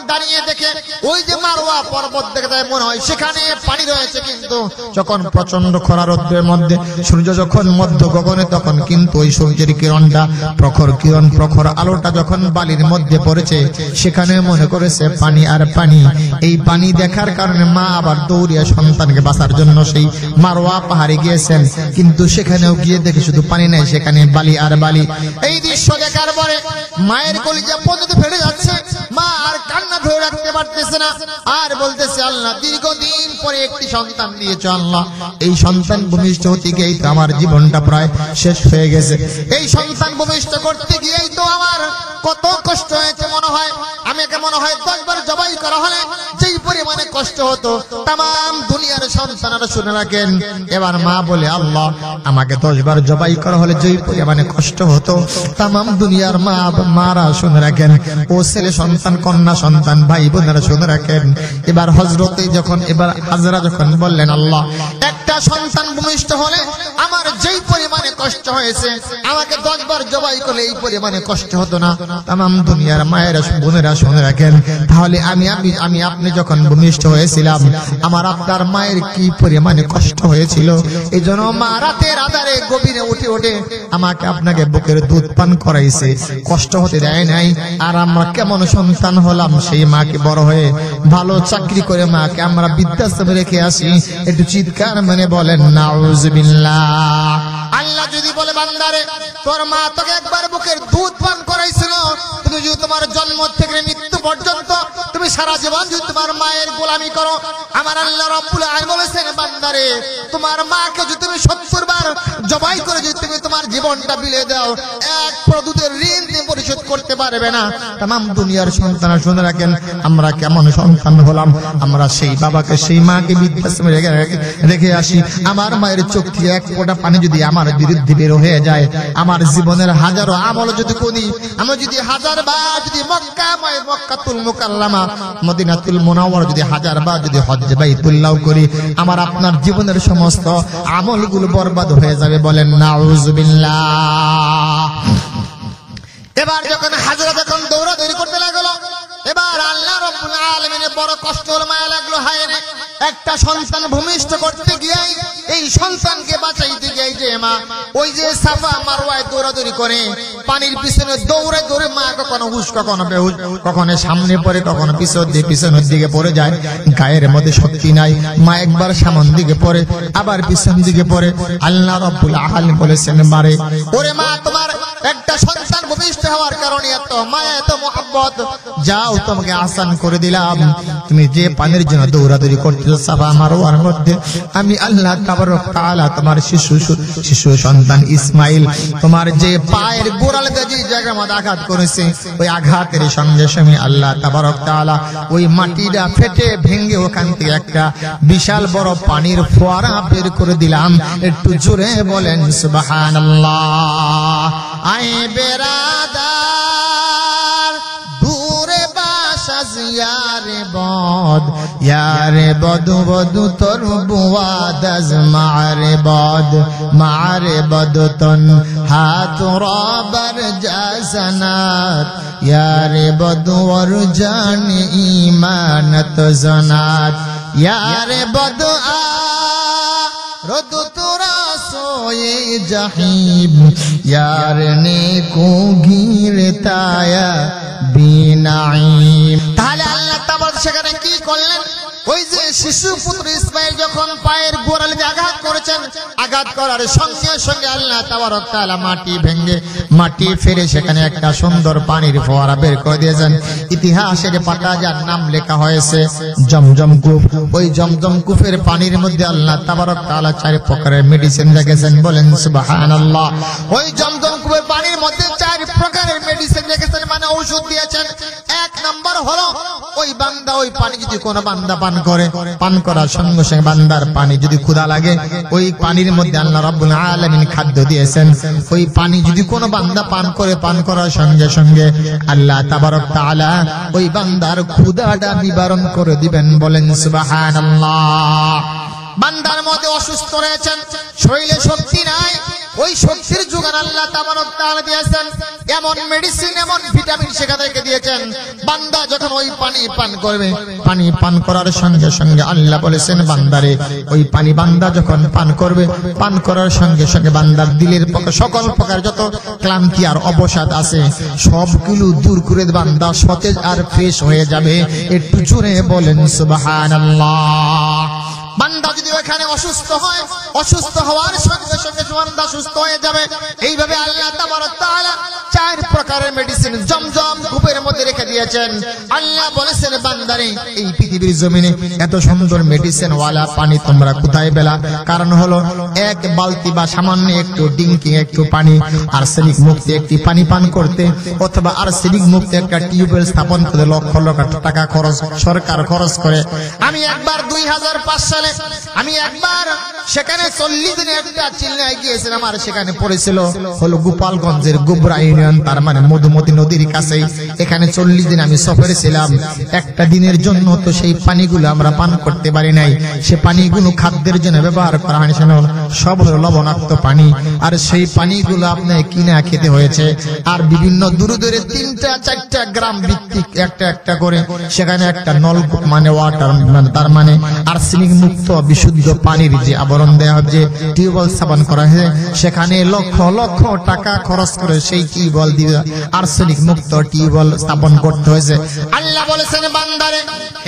দাঁড়িয়ে দেখে ওই যে মারওয়া পর্বত দেখে মনে হয় সেখানে পানি রয়েছে, কিন্তু যখন প্রচন্ড খরা রোদ্রের মধ্যে সূর্য যখন মধ্য গগনে, তখন কিন্তু ওই সূর্যের কিরণটা, প্রখর কিরণ, প্রখর আলোটা যখন বালির মধ্যে পড়েছে, সেখানে মনে করেছে পানি আর পানি। এই পানি দেখার কারণে মা আবার দৌড়িয়া সন্তানকে বাঁচার জন্য সেই মারওয়া পাহাড়ে গিয়েছেন, কিন্তু সেখানেও গিয়ে দেখে শুধু পানি নাই, সেখানে বালি আর বালি। এই দৃশ্য দেখার পরে মায়ের কলিজা পর্যন্ত ফেটে যাচ্ছে। মা আর কান্না ধরে রাখতে পারতেছে না, আর বলতেছে আল্লাহ দীর্ঘদিন পরে একটি সন্তান দিয়েছ আল্লাহ, এই সন্তান ভূমিষ্ঠ হতে গিয়েই তো আমার জীবনটা প্রায় শেষ হয়ে গেছে। এই সন্তান ভূমিষ্ঠ করতে গিয়েই তো আমার কত কষ্ট হয়েছে। মনে হয় আমাকে মনে হয় 10 বার জবাই করা হলে যেই পরিমাণে কষ্ট হতো, তাম দুনিয়ার সন্তানরা শুনে রাখেন। এবার মা বলে আল্লাহ আমাকে 10 বার জবাই করা হলে যেই পরিমাণে কষ্ট হতো, তাম দুনিয়ার মারা শুনে রাখেন। ও ছেলে সন্তান, কন্যা সন্তান, ভাই বোনেরা শুনে রাখেন। এবার হযরতে যখন এবার হাজরা যখন বললেন আল্লাহ একটা সন্তান ভূমিষ্ঠ হলে আমার যেই পরিমাণে কষ্ট হয়েছে, আমাকে 10 বার জবাই করলে এই পরিমাণে কষ্ট হতো না। তাম দুনিয়ার মায়েরা বোনেরা শুনে রাখেন, তাহলে আমি আপনি যখন ভূমিষ্ঠ হয়েছিলাম, আমার আপনার মায়ের কি পরিমাণে কষ্ট হয়েছিল। এই জন্য মা রাতের আধারে গভীরে উঠে উঠে আমাকে আপনাকে বুকের দুধ পান করাইছে, কষ্ট হতে দেয় নাই। আর আমরা কেমন সন্তান হলাম, সেই মাকে বড় হয়ে ভালো চাকরি করে মাকে আমরা বৃদ্ধাশ্রমে রেখে আসি। একটু চিৎকার মানে বলেন নাউযুবিল্লাহ। আল্লাহ যদি বলে বান্দারে তোর মা তোকে একবার বুকের দুধ পান করাইছিল, তুমি যদি তোমার জন্ম থেকে মৃত্যু পর্যন্ত তুমি সারা জীবন যদি তোমার মায়ের গোলামি করো, আমার আল্লাহ রাব্বুল আলামিন বলেছেন বান্দারে তোমার মাকে যদি তুমি 70 বার জবাই করে যদি তুমি তোমার জীবনটা বিলিয়ে দাও, এক দুধের ঋণ তুমি পরিশোধ করতে পারবে না। तमाम দুনিয়ার সন্তান শুনে রাখেন, আমরা কেমন সন্তান হলাম। আমরা সেই বাবাকে সেই মাকে বৃদ্ধাশ্রমে রেখে আসি। আমার মায়ের চোখ থেকে এক ফোঁটা পানি যদি আমার বিরুদ্ধে বের হয়ে যায়, আমার জীবনের হাজারো আমল যদি করি, আমি যদি 1000 বার যদি মক্কাতুল মুকাররমা মদিনাতুল মুনাওয়ারা যদি 1000 বার যদি হজ বাইতুল্লাহ করি, আমার আপনার জীবনের সমস্ত আমলগুলো বরবাদ হয়ে যাবে। বলেন নাউযুবিল্লাহ। এবার যখন হাজরা যখন দৌড়াদৌড়ি করতে লাগলো, এবার আল্লাহ রাব্বুল আলামিনের বড় কষ্ট হলো, মায়া লাগলো। হায় রে, একটা সন্তান ভূমিষ্ঠ করতে গিয়ে এই সন্তানকে বাঁচাইতে গিয়ে যে মা ওই যে সাফা মারওয়ায় দৌড়াদৌড়ি করে, পানির পিছনে দৌড়ে দৌড়ে মা কখনো হুশ কখনো বেহুশ, কখনো সামনে পড়ে কখনো পিছনের দিকে পড়ে যায়। গায়ের মধ্যে শক্তি নাই। মা একবার সামনের দিকে পড়ে আবার পিছন দিকে পড়ে। আল্লাহ রাব্বুল আলামিন বলেছেন, মারে ওরে মা তোমার একটা সন্তান ভূমিষ্ঠ হওয়ার কারণে এত মায়া এত মোহাব্বত, যাও তোমাকে আসান করে দিলাম, তুমি যে পানির জন্য দৌড়াদৌড়ি করতেছো সাফা মারওয়ার মধ্যে, আমি আল্লাহ তাবারক তাআলা তোমার শিশু সন্তান ইসমাইল তোমার যে পায়ের গোড়ালিতে যে জায়গার মধ্যে আঘাত করেছে, ওই আঘাতের সঙ্গে সঙ্গে আল্লাহ তাবারক তাআলা ওই মাটিটা ফেটে ভেঙে ওখান থেকে একটা বিশাল বড় পানির ফোয়ারা বের করে দিলাম। একটু জোরে বলেন সুবহানাল্লাহ। আয় বেরাদার দূরে বাসাস ইয়ারে বদ, ইয়ারে বদু বদু তোর বুয়াদাজ মারে বদ, মারে বদ তন হাত রবার জাসনাত, ইয়ারে বদু ওর জান ঈমানত জনাত, ইয়ারে বদ আ রদ তোরা সোয়ে জাহিম, ইয়ার নে কো ঘিরতায়া বিনাইম। তাহলে আল্লাহ তাআলা সেখানে কি করলেন? ওই যে শিশু পুত্র ইসমাইল যখন পায়ের গোড়ালিতে আঘাত করেছেন, আঘাত করার সঙ্গে সঙ্গে আল্লাহ তাবারক তাআলা মাটি ভেঙে মাটি ফেরে সেখানে একটা সুন্দর পানির ফোয়ারা বের করে দিয়েছেন। ইতিহাসের পাতা যার নাম লেখা হয়েছে জমজম কূপ। ওই জমজম কূপের পানির মধ্যে আল্লাহ তাবারক তাআলা 4 প্রকারের মেডিসিন রেখেছেন, বলেন সুবহানাল্লাহ। ওই জমজম কূপের পানির মধ্যে 4 প্রকারের মেডিসিন রেখেছেন, মানে ঔষধ দিয়েছেন। 1 নম্বর হলো ওই বান্দা ওই পানি যদি কোনো বান্দা পান করে, পান করার সঙ্গে সঙ্গে বান্দার পানি যদি ক্ষুধা লাগে, ওই পানির মধ্যে আল্লাহ রাব্বুল আলামিন খাদ্য দিয়েছেন। ওই পানি যদি কোনো বান্দা পান করে, পান করার সঙ্গে সঙ্গে আল্লাহ তাবারক তাআলা ওই বান্দার ক্ষুধাটা নিবারণ করে দিবেন, বলেন সুবহানাল্লাহ। বান্দার মধ্যে অসুস্থ রয়েছেন, শরীরে শক্তি নাই, ওই শক্তির যোগান আল্লাহ তাবারক তাআলা দিয়েছেন। এমন মেডিসিন এমন ভিটামিন সেখান থেকে দিয়েছেন, বান্দা যখন ওই পানি পান করবে, পানি পান করার সঙ্গে সঙ্গে আল্লাহ বলেছেন বান্দারে ওই পানি বান্দা যখন পান করবে, পান করার সঙ্গে সঙ্গে বান্দার দিলের পক্ষে সকল প্রকার যত ক্লান্তি আর অবসাদ আছে সবগুলো দূর করে বান্দা সতেজ আর ফ্রেশ হয়ে যাবে। একটু জোরে বলেন সুবহানাল্লাহ। বান্দা যদি ওখানে অসুস্থ হয়, অসুস্থ হওয়ার সঙ্গে সঙ্গে বান্দা সুস্থ হয়ে যাবে। এইভাবে আল্লাহ তাবারক তাআলা 4 প্রকারের মেডিসিন জমজম কূপের মধ্যে রেখে দিয়েছেন। আল্লাহ বলেছেন বান্দারে এই পৃথিবীর জমিনে এত সুন্দর মেডিসিন ওয়ালা পানি তোমরা কোথায় পেলা? কারণ হলো 1 বালতি বা সামান্য একটু ডিঙ্কি একটু পানি আর্সেনিক মুক্ত একটি পানি পান করতে, অথবা আর্সেনিক মুক্ত একটা টিউবওয়েল স্থাপন করতে লক্ষ লক্ষ টাকা খরচ সরকার খরচ করে। আমি একবার 2005 সালে আমি একবার সেখানে 40 দিনে একটা চিল্লায় গিয়েছিলাম, আর সেখানে পড়েছিল হলো গোপালগঞ্জের গোবরা ইউনিয়ন, তার মানে মধুমতি নদীর কাছেই। এখানে 40 দিন আমি সফরে ছিলাম। একটা দিনের জন্য তো সেই পানিগুলো আমরা পান করতে পারি নাই। সে পানিগুলো খাদ্যের জন্য ব্যবহার করা হয়, সব হলো লবণাক্ত পানি, আর সেই পানিগুলো আপনাকে কিনা খেতে হয়েছে। আর বিভিন্ন দূরে দূরে 3-4টা গ্রাম ভিত্তিক একটা একটা করে সেখানে একটা নলকূপ মানে ওয়াটার তার মানে আর্সেনিক মুক্ত বিশুদ্ধ পানির যে আবরণ দেওয়া হচ্ছে, টিউবওয়েল স্থাপন করা হয়েছে, সেখানে লক্ষ লক্ষ টাকা খরচ করে সেই টিউবওয়েল দিয়ে আর্সেনিক মুক্ত টিউবওয়েল স্থাপন করতে হয়েছে। আল্লাহ বলেছেন বান্দারে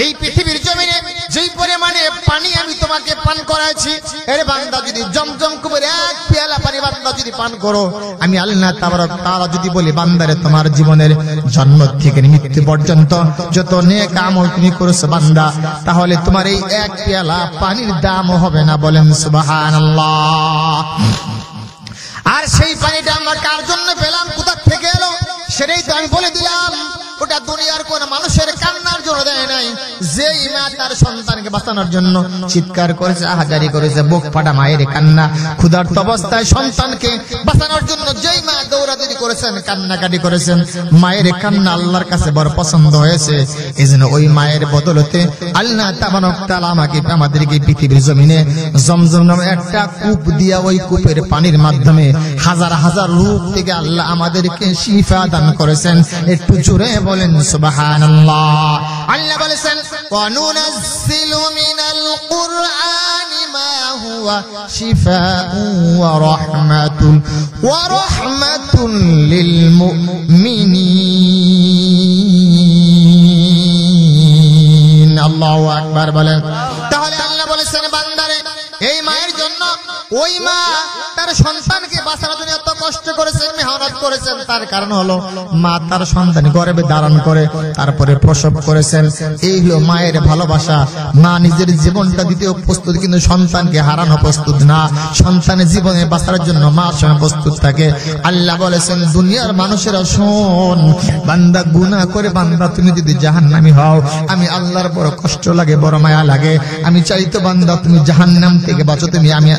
এই পৃথিবীর জমিনে যেই পরিমাণে পানি আমি তোমাকে পান করাইছি, এর বান্দা যদি জমজম কূপের 1 পেয়ালা পানি বান্দা যদি পান করো, আমি আল্লাহ তাবারক তাআলা যদি বলি বান্দারে তোমার জীবনের জন্ম থেকে মৃত্যু পর্যন্ত যত নেক আমল তুমি করেছো বান্দা, তাহলে তোমার এই 1 পেয়ালা পানির দাম হবে না, বলেন সুবহানাল্লাহ। আর সেই পানিটা আমরা কার জন্য পেলাম, কোথা থেকে এলো সেটাই তো আমি বলে দিলাম। ওটা দুনিয়ার কোন মানুষের কান্নার জন্য দেয় নাই। যেই মা তার সন্তানকে বাঁচানোর জন্য চিৎকার করেছে, আহাজারি করেছে, বুক ফাটা মায়ের কান্না, ক্ষুধার্ত অবস্থায় সন্তানকে বাঁচানোর জন্য যেই মা দৌড়াদৌড়ি করেছেন, কান্নাকাটি করেছেন, মায়ের কান্না আল্লাহর কাছে বড় পছন্দ হয়েছে। এজন্য ওই মায়ের বদলতে আল্লাহ তাবারক তাআলা আমাদেরকে পৃথিবীর জমিনে জমজম নামে একটা কূপ দিয়া, ওই কূপের পানির মাধ্যমে হাজার হাজার রোগ থেকে আল্লাহ আমাদেরকে শিফা দান করেছেন। একটু জোরে বলেন সুবহানাল্লাহ। আল্লাহ বলেছেন ওয়া নুনাজ্জিলু মিনাল কুরআনি মা হুয়া শিফাউ ওয়া রাহমাতুন লিল মুমিনিন। আল্লাহু আকবার বলেন। তাহলে আল্লাহ বলেছেন বান্দারে এই মায়ের জন্য, ওই মা তার সন্তানকে বাঁচানোর জন্য এত কষ্ট করেছেন, মেহনত করেছেন, তার কারণ হলো মা তার সন্তান গর্ভে ধারণ করে তারপরে প্রসব করেছেন। এই হলো মায়ের ভালোবাসা। মা নিজের জীবনটা দিতেও প্রস্তুত, কিন্তু সন্তানকে হারানো প্রস্তুত না। সন্তানের জীবনে বাঁচার জন্য মা সময় প্রস্তুত থাকে। আল্লাহ বলেছেন, দুনিয়ার মানুষেরা শোন, বান্দা গুনাহ করে বান্দা তুমি যদি জাহান্নামী হও, আমি আল্লাহর বড় কষ্ট লাগে, বড় মায়া লাগে। আমি চাই তো বান্দা তুমি জাহান্নাম থেকে বাঁচো,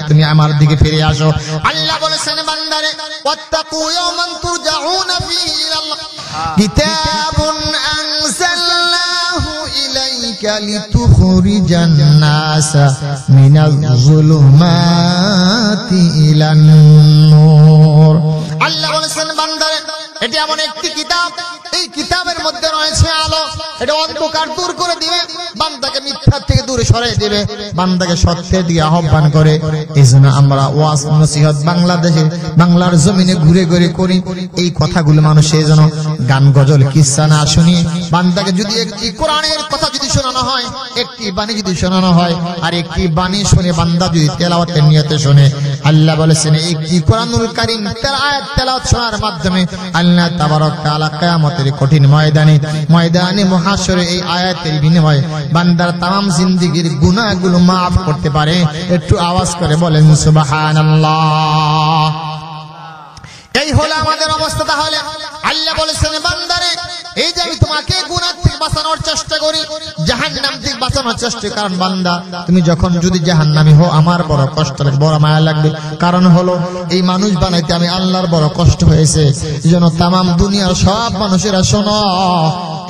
তুমি আমার দিকে ফিরে আসো। আল্লাহ বলেছেন, বান্দারে ওয়াত্তাকু ইয়াওমান তুরজাউনা ফীহি ইলাল্লাহ কিতাবুন আনজালনাহু ইলাইকা লিতুখরিজান নাসা মিনাজ যুলুমাতি ইলান নূর। আল্লাহ বলেছেন, বান্দারে এটি এমন একটি কিতাব, এই কিতাবের মধ্যে রয়েছে আলো। এটা অন্ধকার দূর করে দিবে, বান্দাকে মিথ্যা থেকে দূরে সরিয়ে দিবে, বান্দাকে সত্যের দিকে আহ্বান করে। এইজন্য আমরা ওয়াজ নসিহত বাংলাদেশে বাংলার জমিনে ঘুরে ঘুরে করি। এই কথাগুলো মানুষের যেন গান গজল কিসসা না শুনি, বান্দাকে যদি একটি কোরআনের কথা যদি শোনানো হয়, একটি বাণী যদি শোনানো হয়, আর একটি বাণী শুনে বান্দা যদি তেলাওয়াতের নিয়তে শুনে, আল্লাহ বলেছেন একটি কোরআনুল কারীম তার আয়াত তেলাওয়াত শোনার মাধ্যমে আল্লাহ তাবারক তাআলা কিয়ামতের কঠিন ময়দানে মুহাশরে এই আয়াতের বিনিময়ে বান্দার তামাম জিন্দেগীর গুনাহগুলো maaf করতে পারে। একটু আওয়াজ করে বলেন সুবহানাল্লাহ। এই হলো আমাদের অবস্থা। তাহলে আল্লাহ বলেছেন, বান্দারে এই যে আমি তোমাকে গুনাহ থেকে বাঁচানোর চেষ্টা করি, জাহান্নাম থেকে বাঁচানোর চেষ্টা, কারণ বান্দা তুমি যখন যদি জাহান্নামী হও আমার বড় কষ্ট লাগবে, বড় মায়া লাগবে। কারণ হলো এই মানুষ বানাইতে আমি আল্লাহর বড় কষ্ট হয়েছে। এইজন্য তামাম দুনিয়ার সব মানুষেরা শোনো,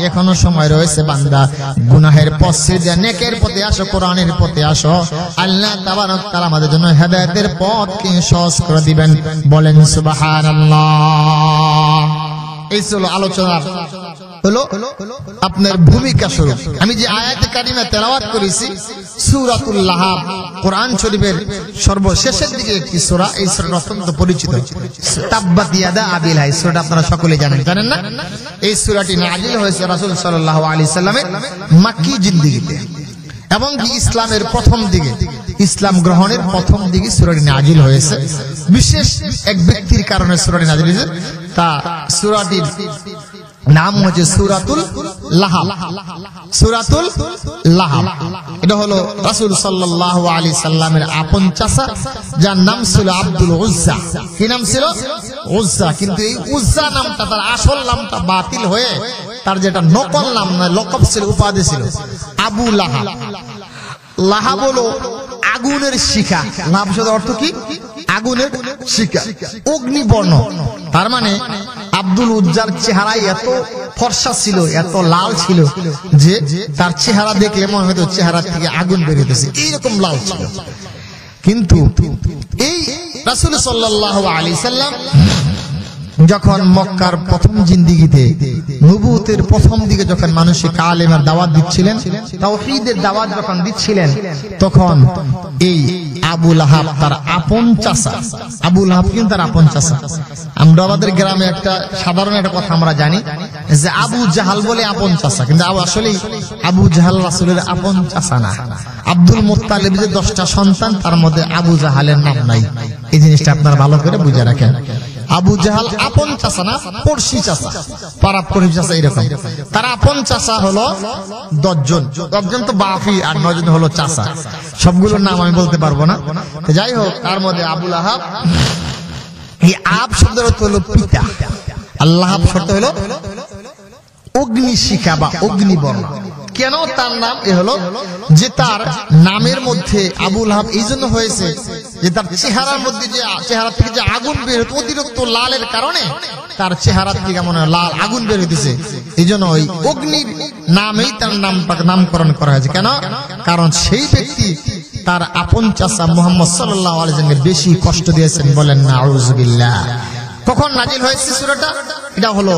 এখনো সময় রয়েছে। বান্দা গুনাহের পথ ছেড়ে নেকের পথে আসো, কোরআনের পথে আসো। আল্লাহ তাবারক তাআলা আমাদের জন্য হেদায়েতের পথকে সহজ করে দিবেন। বলেন সুবহানাল্লাহ। এই ছিল আলোচনার হলো আপনার ভূমিকা স্বরূপ। আমি যে আয়াতে কারিমা তেলাওয়াত করেছি সূরাতুল লাহাব, কোরআন শরীফের সর্বশেষের দিকে একটি সূরা। এই সূরাটা অত্যন্ত পরিচিত, তাব্বাত ইয়াদা আবি লাহাব। সূরাটা আপনারা সকলে জানেন না? এই সূরাটি নাযিল হয়েছে রাসূল সাল্লাল্লাহু আলাইহি সাল্লামের মাক্কি জিন্দেগিতে, এবং কি ইসলামের প্রথম দিকে, ইসলাম গ্রহণের প্রথম দিকে সূরাটি নাযিল হয়েছে। বিশেষ এক ব্যক্তির কারণে সূরাটি নাযিল হয়েছে। তা সূরাটির নাম হচ্ছে সূরাতুল লাহাব। সূরাতুল লাহাব এটা হলো রাসূল সাল্লাল্লাহু আলাইহি সাল্লামের আপন চাচা, যার নাম ছিল আব্দুল উজ্জা। কি নাম ছিল? উজ্জা। কিন্তু এই উজ্জা নামটা তার আসল নামটা বাতিল হয়ে তার যেটা নকল নাম, লকব ছিল, উপাধি ছিল আবু লাহাব। লাহাব হলো আগুনের শিখা। লাহাব শব্দের অর্থ কি? আগুনের শিখা, অগ্নিবর্ণ। তার মানে আব্দুল উজ্জার চেহারা এত ফর্সা ছিল, এত লাল ছিল যে তার চেহারা দেখলে মনে হতো চেহারা থেকে আগুন বের হইতেছে, এইরকম লাল ছিল। কিন্তু এই রাসূল সাল্লাল্লাহু আলাইহি সাল্লাম যখন মক্কার প্রথম জিন্দেগিতে, নবুয়তের প্রথম দিকে যখন মানুষকে কালেমার দাওয়াত দিচ্ছিলেন, তাওহীদের দাওয়াত যখন দিচ্ছিলেন, তখন এই আবু লাহাব তার আপন চাচা। আবু লাহাব কিন্তু তার আপন চাচা। আমরা আমাদের গ্রামে একটা সাধারণ একটা কথা আমরা জানি যে আবু জাহাল বলে আপন চাচা, কিন্তু আসলে আবু জাহাল রাসূলের আপন চাচা না। আব্দুল মুত্তালিব যে 10টা সন্তান, তার মধ্যে আবু জাহালের নাম নাই। এই জিনিসটা আপনারা ভালো করে বুঝে রাখেন। আবু জাহাল আপন চাচা না, পড়শি চাচা, পাড়া পড়শি চাচা এরকম। তার আপন চাচা হলো 10 জন। 10 জন তো বাপি, আর 9 জন হলো চাচা। সবগুলোর নাম আমি বলতে পারবো না। যাই হোক, তার মধ্যে আবু লাহাব, এই আব শব্দের অর্থ হলো পিতা, আল্লাহ শব্দ হলো অগ্নিশিখা বা অগ্নিবর্ণ। কেন তার নাম এ হলো যে তার নামের মধ্যে আবু লাহাব এই জন্য হয়েছে যে তার চেহারার মধ্যে যে চেহারা থেকে যে আগুন বের হতো, অতিরিক্ত লালের কারণে তার চেহারা থেকে মনে হয় লাল আগুন বের হইতেছে। এই জন্য ওই অগ্নির নামেই তার নামকরণ করা হয়েছে। কেন? কারণ সেই ব্যক্তি তার আপন চাচা মুহাম্মদ সাল্লাল্লাহু আলাইহি ওয়াসাল্লামকে বেশি কষ্ট দিয়েছেন। বলেন নাউযুবিল্লাহ। কখন নাজিল হয়েছে সূরাটা? এটা হলো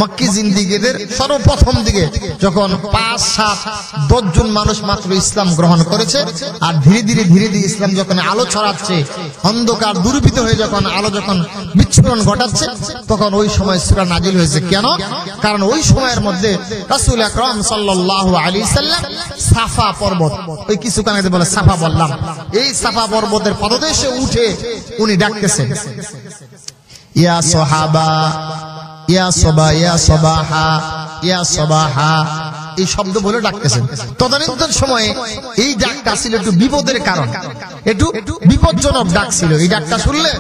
মক্কি জিন্দেগীদের সর্বপ্রথম দিকে, যখন 5, 7, 10 জন মানুষ মাত্র ইসলাম গ্রহণ করেছে। আর ধীরে ধীরে ইসলাম যখন আলো ছড়াচ্ছে, অন্ধকার দূরীভূত হয়ে যখন আলো যখন বিচ্ছুরণ ঘটাচ্ছে, তখন ওই সময় সূরা নাজিল হয়েছে। কেন? কারণ ওই সময়ের মধ্যে রাসূল আকরাম সাল্লাল্লাহু আলাইহি সাল্লাম সাফা পর্বত, ওই কিছুক্ষণ আগে বলে সাফা বললাম, এই সাফা পর্বতের পদদেশে উঠে উনি ডাকতেছেন, ইয়া সাহাবা ইয়া সবা ইয়া সবাহা ইয়া সবাহা এই শব্দ বলে ডাকতেছেন। তদানীন্তন সময়ে এই ডাকটা ছিল একটু বিপদের কারণ, একটু বিপজ্জনক ডাক ছিল। এই ডাকটা শুনলে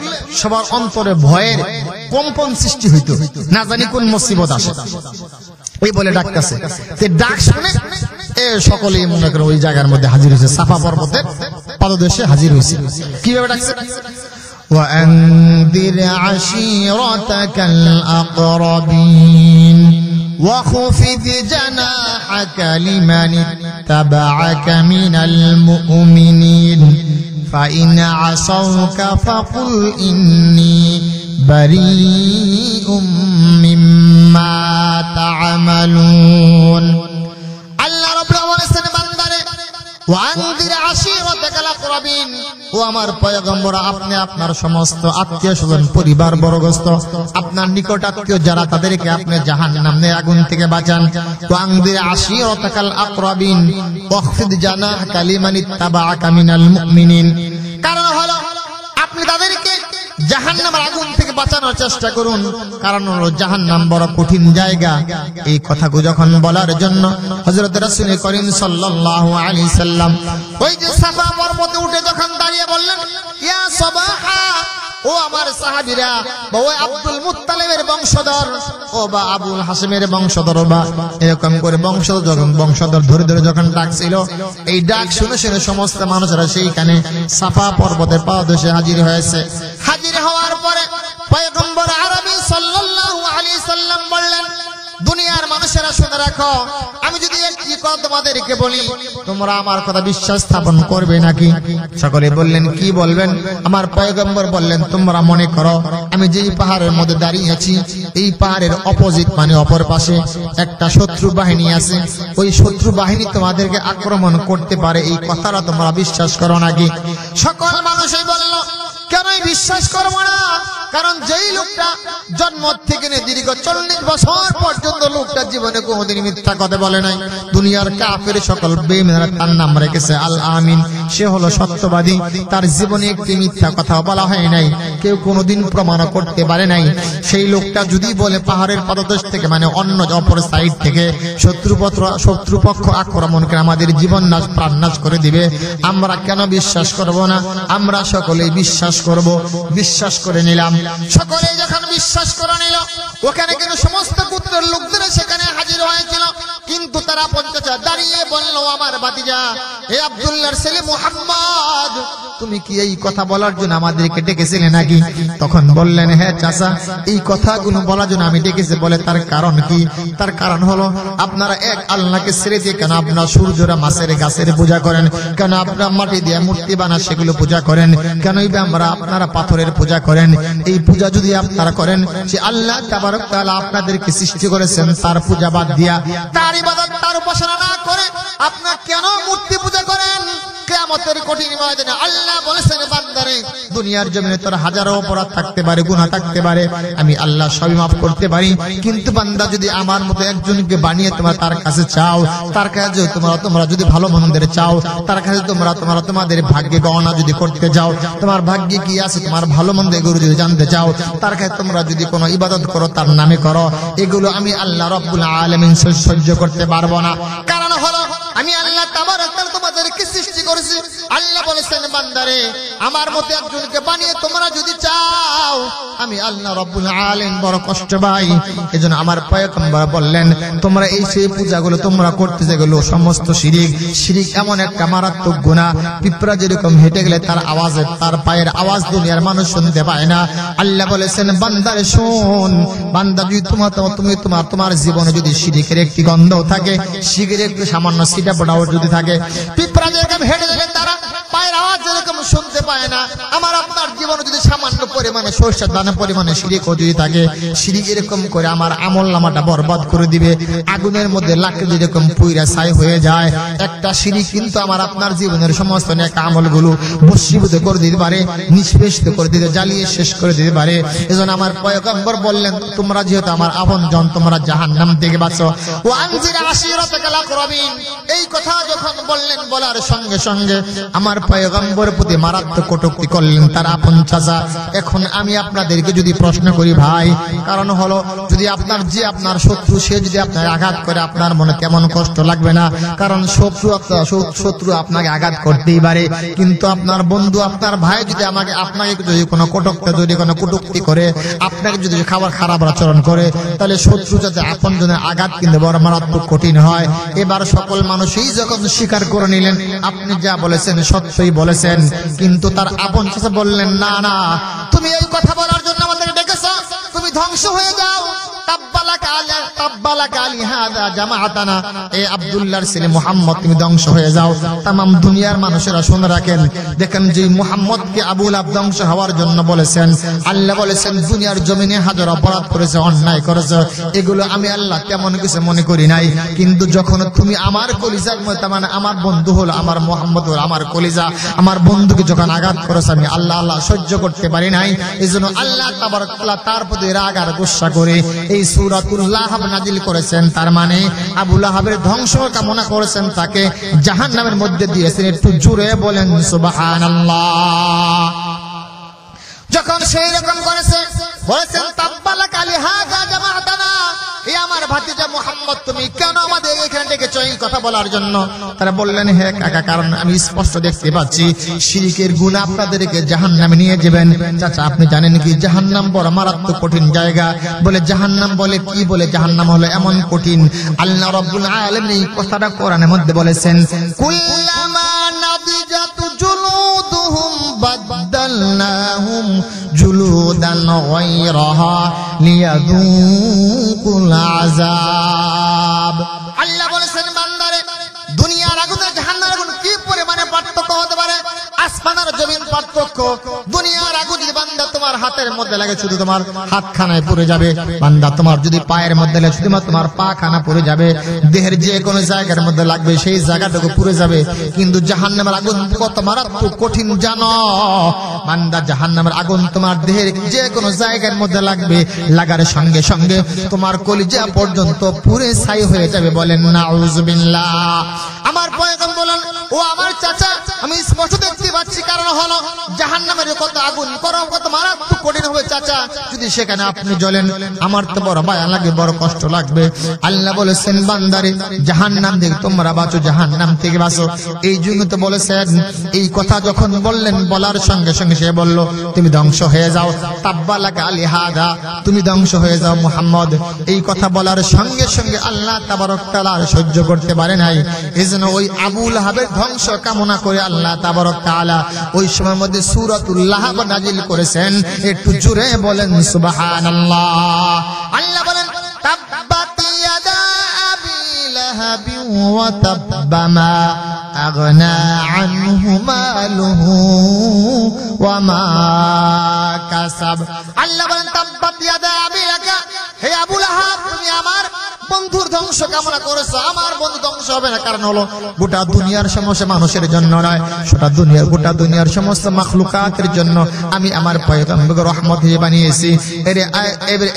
সবার অন্তরে ভয়ের কম্পন সৃষ্টি হইতো, না জানি কোন মুসিবত আসে, এই বলে ডাকতেছে। ডাক শুনে সকলেই মনে করে ওই জায়গার মধ্যে হাজির হয়েছে, সাফা পর্বতের পাদদেশে হাজির হয়েছে। কিভাবে ডাকছে? وأنذر عشيرتك الأقربين وخفض جناحك لمن اتبعك من المؤمنين فإن عصوك فقل إني بريء مما تعملون الله رب العالمين বান্দারে ওয়ানদির আশীরাতাকাল আকরাবিন, ও আমার পয়গম্বর আপনি আপনার সমস্ত আত্মীয় স্বজন পরিবার বর্গস্থ আপনার নিকট আত্মীয় যারা তাদেরকে আপনি জাহান্নামের আগুন থেকে বাঁচান। ওয়ানদির আশীরাতাকাল আকরাবিন ওয়াখফিদ জানাহাকা লিমান ইত্তাবাআকা মিনাল মুমিনিন, কারণ হলো আপনি তাদেরকে জাহান্নামের আগুন থেকে বাঁচানোর চেষ্টা করুন, কারণ হলো জাহান্নাম বড় কঠিন জায়গা। এই কথাগুলো যখন বলার জন্য হযরত রাসূল করিম সাল্লাল্লাহু আলাইহি সাল্লাম ওই যে সাফা পর্বতে উঠে যখন দাঁড়িয়ে বললেন ইয়া সবাহা, ও আমার সাহাবীরা, ও আব্দুল মুত্তালিবের বংশধর, ও বা আবুল হাসিমের বংশধর, বা এরকম করে বংশধর ধরে ধরে যখন ডাকছিল, এই ডাক শুনে শুনে সমস্ত মানুষেরা সেইখানে সাফা পর্বতের পাদদেশে হাজির হয়েছে। হাজির হওয়ার পরে পয়গম্বর আরবি সাল্লাল্লাহু আলাইহি সাল্লাম বললেন, দুনিয়ার মানুষেরা শুনে রাখো, আমি যদি একটি কথা তোমাদেরকে বলি তোমরা আমার কথা বিশ্বাস স্থাপন করবে নাকি? সকলে বললেন কি বলবেন? আমার পয়গম্বর বললেন, তোমরা মনে করো আমি যেই পাহাড়ের মধ্যে দাঁড়িয়ে আছি, এই পাহাড়ের অপোজিট মানে অপর পাশে একটা শত্রু বাহিনী আছে, ওই শত্রু বাহিনী তোমাদেরকে আক্রমণ করতে পারে, এই কথাটা তোমরা বিশ্বাস করো নাকি? সকল মানুষই বলল, কেন বিশ্বাস করবো না? কারণ যেই লোকটা জন্ম থেকে দীর্ঘ 40 বছর পর্যন্ত লোকটা জীবনে কোনোদিন মিথ্যা কথা বলে নাই। দুনিয়ার কাফের সকল বেঈমানরা তার নাম রেখেছে আল আমিন, সে হলো সত্যবাদী। তার জীবনে একটি মিথ্যা কথা বলা হয় নাই, কেউ কোনোদিন প্রমাণ করতে পারে নাই। সেই লোকটা যদি বলে পাহাড়ের পাদদেশ থেকে মানে অন্য অপর সাইড থেকে শত্রুপক্ষ আক্রমণ করে আমাদের জীবন নাশ প্রাণ নাশ করে দিবে, আমরা কেন বিশ্বাস করব না? আমরা সকলেই বিশ্বাস করব। বিশ্বাস করে নিলাম। সকলে যখন বিশ্বাস করে নিল, ওখানে কিন্তু সমস্ত গোত্রের লোকদের সেখানে হাজির হয়েছিল, কিন্তু তারা পঞ্চাশ দাঁড়িয়ে বলল, আমার ভাতিজা হে আব্দুল্লাহর ছেলে মুহাম্মদ, তুমি কি এই কথা বলার জন্য আমাদেরকে ডেকেছিলে নাকি? তখন বললেন, হ্যাঁ চাচা, এই কথাগুলো বলার জন্য আমি ডেকেছি। বলে তার কারণ কি? তার কারণ হলো আপনারা এক আল্লাহকে ছেড়ে দিয়ে কেন আপনারা সূর্যরা মাছের গাছের পূজা করেন, কেন আপনারা মাটি দিয়ে মূর্তি বানা সেগুলো পূজা করেন, কেনই বা আপনারা পাথরের পূজা করেন? এই পূজা যদি আপনারা করেন, সে আল্লাহ তাবারক তাআলা আপনাদেরকে সৃষ্টি করেছেন তার পূজা বাদ দিয়া, তার ইবাদত তার উপাসনা না করে আপনারা কেন মূর্তি পূজা করেন? কিয়ামতের কঠিন ময়দানে আল্লাহ বলেছেন, বান্দারে দুনিয়ার জমিনে তোর হাজারো অপরাধ থাকতে পারে, গুনাহ থাকতে পারে, আমি আল্লাহ সবই মাফ করতে পারি, কিন্তু বান্দা যদি আমার মতো একজনকে বানিয়ে তোমরা তার কাছে চাও, তার কাছে তোমরা যদি ভালো মন্দের চাও, তার কাছে তোমরা তোমাদের ভাগ্যে গণনা যদি করতে যাও, তোমার ভাগ্যে কি আছে, তোমার ভালো মন্দ এগুলো যদি জানতে চাও, তার কাছে তোমরা যদি কোনো ইবাদত করো, তার নামে করো, এগুলো আমি আল্লাহ রাব্বুল আলামিন সহ্য করতে পারবো না। কারণ হলো আমি আল্লাহ তাবারক তাআলা তোমাদেরকে সৃষ্টি করেছি। আল্লাহ বলেছেন, বান্দারে আমার মতো একজনকে বানিয়ে তোমরা যদি চাও, আমি আল্লাহ রাব্বুল আলামিন বড় কষ্ট পাই। এজন্য আমার পয়গম্বর বললেন, তোমরা এই সেই পূজাগুলো তোমরা করতে যেগুলো সমস্ত শিরিক এমন একটা মারাত্মক গুনাহ, পিঁপড়া যেরকম হেঁটে গেলে তার পায়ের আওয়াজ দুনিয়ার মানুষ শুনতে পায় না। আল্লাহ বলেছেন, বান্দারে শোন, বান্দা যদি তোমার জীবনে যদি শিরিকের একটি গন্ধ থাকে, শিরিকের একটু সামান্য সিটা পড়াও যদি থাকে, পিঁপড়া যেরকম হেঁটে গেলে তারা পায়ের আওয়াজ যেরকম শুনতে পায় না, আমার আপনার জীবনে যদি সামান্য পরিমাণে সরষের দানা পরিমাণে শিরিক যদি থাকে, শিরিক এরকম করে আমার আমল নামাটা বরবাদ করে দিবে। আগুনের মধ্যে লাকড়ি যেরকম পুইরা ছাই হয়ে যায়, একটা শিরিক কিন্তু আমার আপনার জীবনের সমস্ত নেক আমলগুলো ভস্মীভূত করে দিতে পারে, নিষ্পেষিত করে দিতে, জ্বালিয়ে শেষ করে দিতে পারে। এজন্য আমার পয়গম্বর বললেন, তোমরা যেহেতু আমার আপনজন, তোমরা জাহান্নাম থেকে বাঁচো। ওয়ানজির আশীরাতাকাল আকরাবিন, এই কথা যখন বললেন, বলার সঙ্গে সঙ্গে আমার পয়গম্বর প্রতি মারাত্মক কটূক্তি করলেন তার আপন চাচা। এখন আমি আপনাদেরকে যদি প্রশ্ন করি ভাই, কারণ হলো যদি আপনার শত্রু সে যদি আপনার আঘাত করে আপনার মনে কেমন কষ্ট লাগবে না? কারণ শত্রু আপনাকে আঘাত করতেই পারে, কিন্তু আপনার বন্ধু আপনার ভাই যদি আপনাকে যদি কোনো কটূক্তি করে, আপনাকে যদি খারাপ আচরণ করে, তাহলে শত্রু যাতে আপন জনের আঘাত কিন্তু বড় মারাত্মক কঠিন হয়। এবার সকল মানুষই যখন স্বীকার করে নিলেন আপনি যা বলেছেন সত্যই বলেছেন, কিন্তু তার আপন চাচা বললেন না না, তুমি এই কথা বলার জন্য আমাদের ডেকেছ, তুমি ধ্বংস হয়ে যাও। আব্দুল্লাহর ছেলে মুহাম্মদ তুমি ধ্বংস হয়ে যাও। তামাম দুনিয়ার মানুষেরা শুনে রাখেন, দেখেন যে মুহাম্মদকে আবু লাহাব ধ্বংস হওয়ার জন্য বলেছেন, আল্লাহ বলেছেন দুনিয়ার জমিনে হাজার অপরাধ করেছে, অন্যায় করেছে, এগুলো আমি আল্লাহ তেমন কিছু মনে করি নাই। কিন্তু যখন তুমি আমার কলিজার মধ্যে, মানে আমার বন্ধু হলো, আমার মুহাম্মদ হলো আমার কলিজা, আমার বন্ধুকে যখন আঘাত করেছে আমি আল্লাহ সহ্য করতে পারি নাই। এজন্য আল্লাহ তাবারক ওয়া তাআলা তার প্রতি রাগ আর গুসা করে এই সূরাতুল লাহাব নাজিল করেছেন। তার মানে আবু লাহাবের ধ্বংস কামনা করেছেন, তাকে জাহান্নামের মধ্যে দিয়েছেন। একটু জোরে বলেন সুবহানাল্লাহ। যখন সেই রকম করেছে বলেছেন তাব্বালাকা লিহাযা জামাআতানা, এই আমার ভাতিজা মুহাম্মদ তুমি কেন আমাদের এখানে ডেকেছো এই কথা বলার জন্য? তারা বললেন হে কাকা, কারণ আমি স্পষ্ট দেখতে পাচ্ছি শিরকের গুনাহ আপনাদেরকে জাহান্নামে নিয়ে যাবেন। চাচা আপনি জানেন কি জাহান্নাম বড় মারাত্মক কঠিন জায়গা? বলে জাহান্নাম বলে কি? বলে জাহান্নাম হলো এমন কঠিন, আল্লাহ রাব্বুল আলামিন এই কথাটা কোরআনের মধ্যে বলেছেন, কুল্লামা নাদিজাত জুলুদুহুম বাদদালনাহুম জুলুদান গায়রাহা লিয়াযুকুল আযাব। আল্লাহ বলেছেন বান্দারে, দুনিয়ার আগুনে জাহান্নামের আগুন কি পরিমাণে পার্থক্য হতে পারে? আসমান আর জমিন পার্থক্য। দুনিয়ার আগুন যদি বান্দা তোমার হাতের মধ্যে লাগে শুধু তোমার হাতখানায় পুড়ে যাবে, বান্দা তোমার যদি পায়ের মধ্যে লাগে শুধু তোমার পা খানা পুড়ে যাবে, দেহের যে কোনো জায়গার মধ্যে লাগবে সেই জায়গাটুকু পুড়ে যাবে। কিন্তু জাহান্নামের আগুন কত মারাত্মক কঠিন জানো বান্দা? জাহান্নামের আগুন তোমার দেহের যে কোনো জায়গার মধ্যে লাগবে, লাগার সঙ্গে সঙ্গে তোমার কলিজা পর্যন্ত পুড়ে ছাই হয়ে যাবে। বলেন নাউযুবিল্লাহ। আমার পয়গম্বর বলেন, ও আমার চাচা আমি স্পষ্ট দেখতে পাচ্ছি, কারণ হলো জাহান্নামের কত আগুন কত মারাত্মক কঠিন হবে চাচা, যদি সেখানে আপনি জ্বলেন আমার তো বড় মায়া লাগে, বড় কষ্ট লাগবে। আল্লাহ বলেছেন বান্দারে জাহান্নাম থেকে তোমরা বাঁচো, জাহান্নাম থেকে বাঁচো। এই জন্য তো বলেছেন, এই কথা যখন বললেন বলার সঙ্গে সঙ্গে সে বলল তুমি ধ্বংস হয়ে যাও, তাব্বালাকা লিহাযা, তুমি ধ্বংস হয়ে যাও মুহাম্মদ। এই কথা বলার সঙ্গে সঙ্গে আল্লাহ তাবারক তাআলা সহ্য করতে পারে নাই, এজন্য ওই আবু লাহাবের ধ্বংস কামনা করে আল্লাহ তাবারক তাআলা ওই সময়ের মধ্যে সূরাতুল লাহাব নাজিল করেছেন। একটু জোরে বলেন সুবহানাল্লাহ। আল্লাহ বলেন তাব্বাত ইয়াদা আবি লাহাবি ওয়া তাব্বা মা আগনা আনহু মালুহু ওয়া মা কাসাব। আল্লাহ বলেন তাব্বাত ইয়াদা আবি লাকা, হে আবু লাহাব তুমি আমার বন্ধুর ধ্বংস কামনা করেছো, আমার বন্ধু ধ্বংস হবে না। কারণ হলো গোটা দুনিয়ার সমস্ত মানুষের জন্য নয়, গোটা দুনিয়ার সমস্ত মাখলুকাতের জন্য আমি আমার পয়গম্বরকে রহমত হিসেবে বানিয়েছি।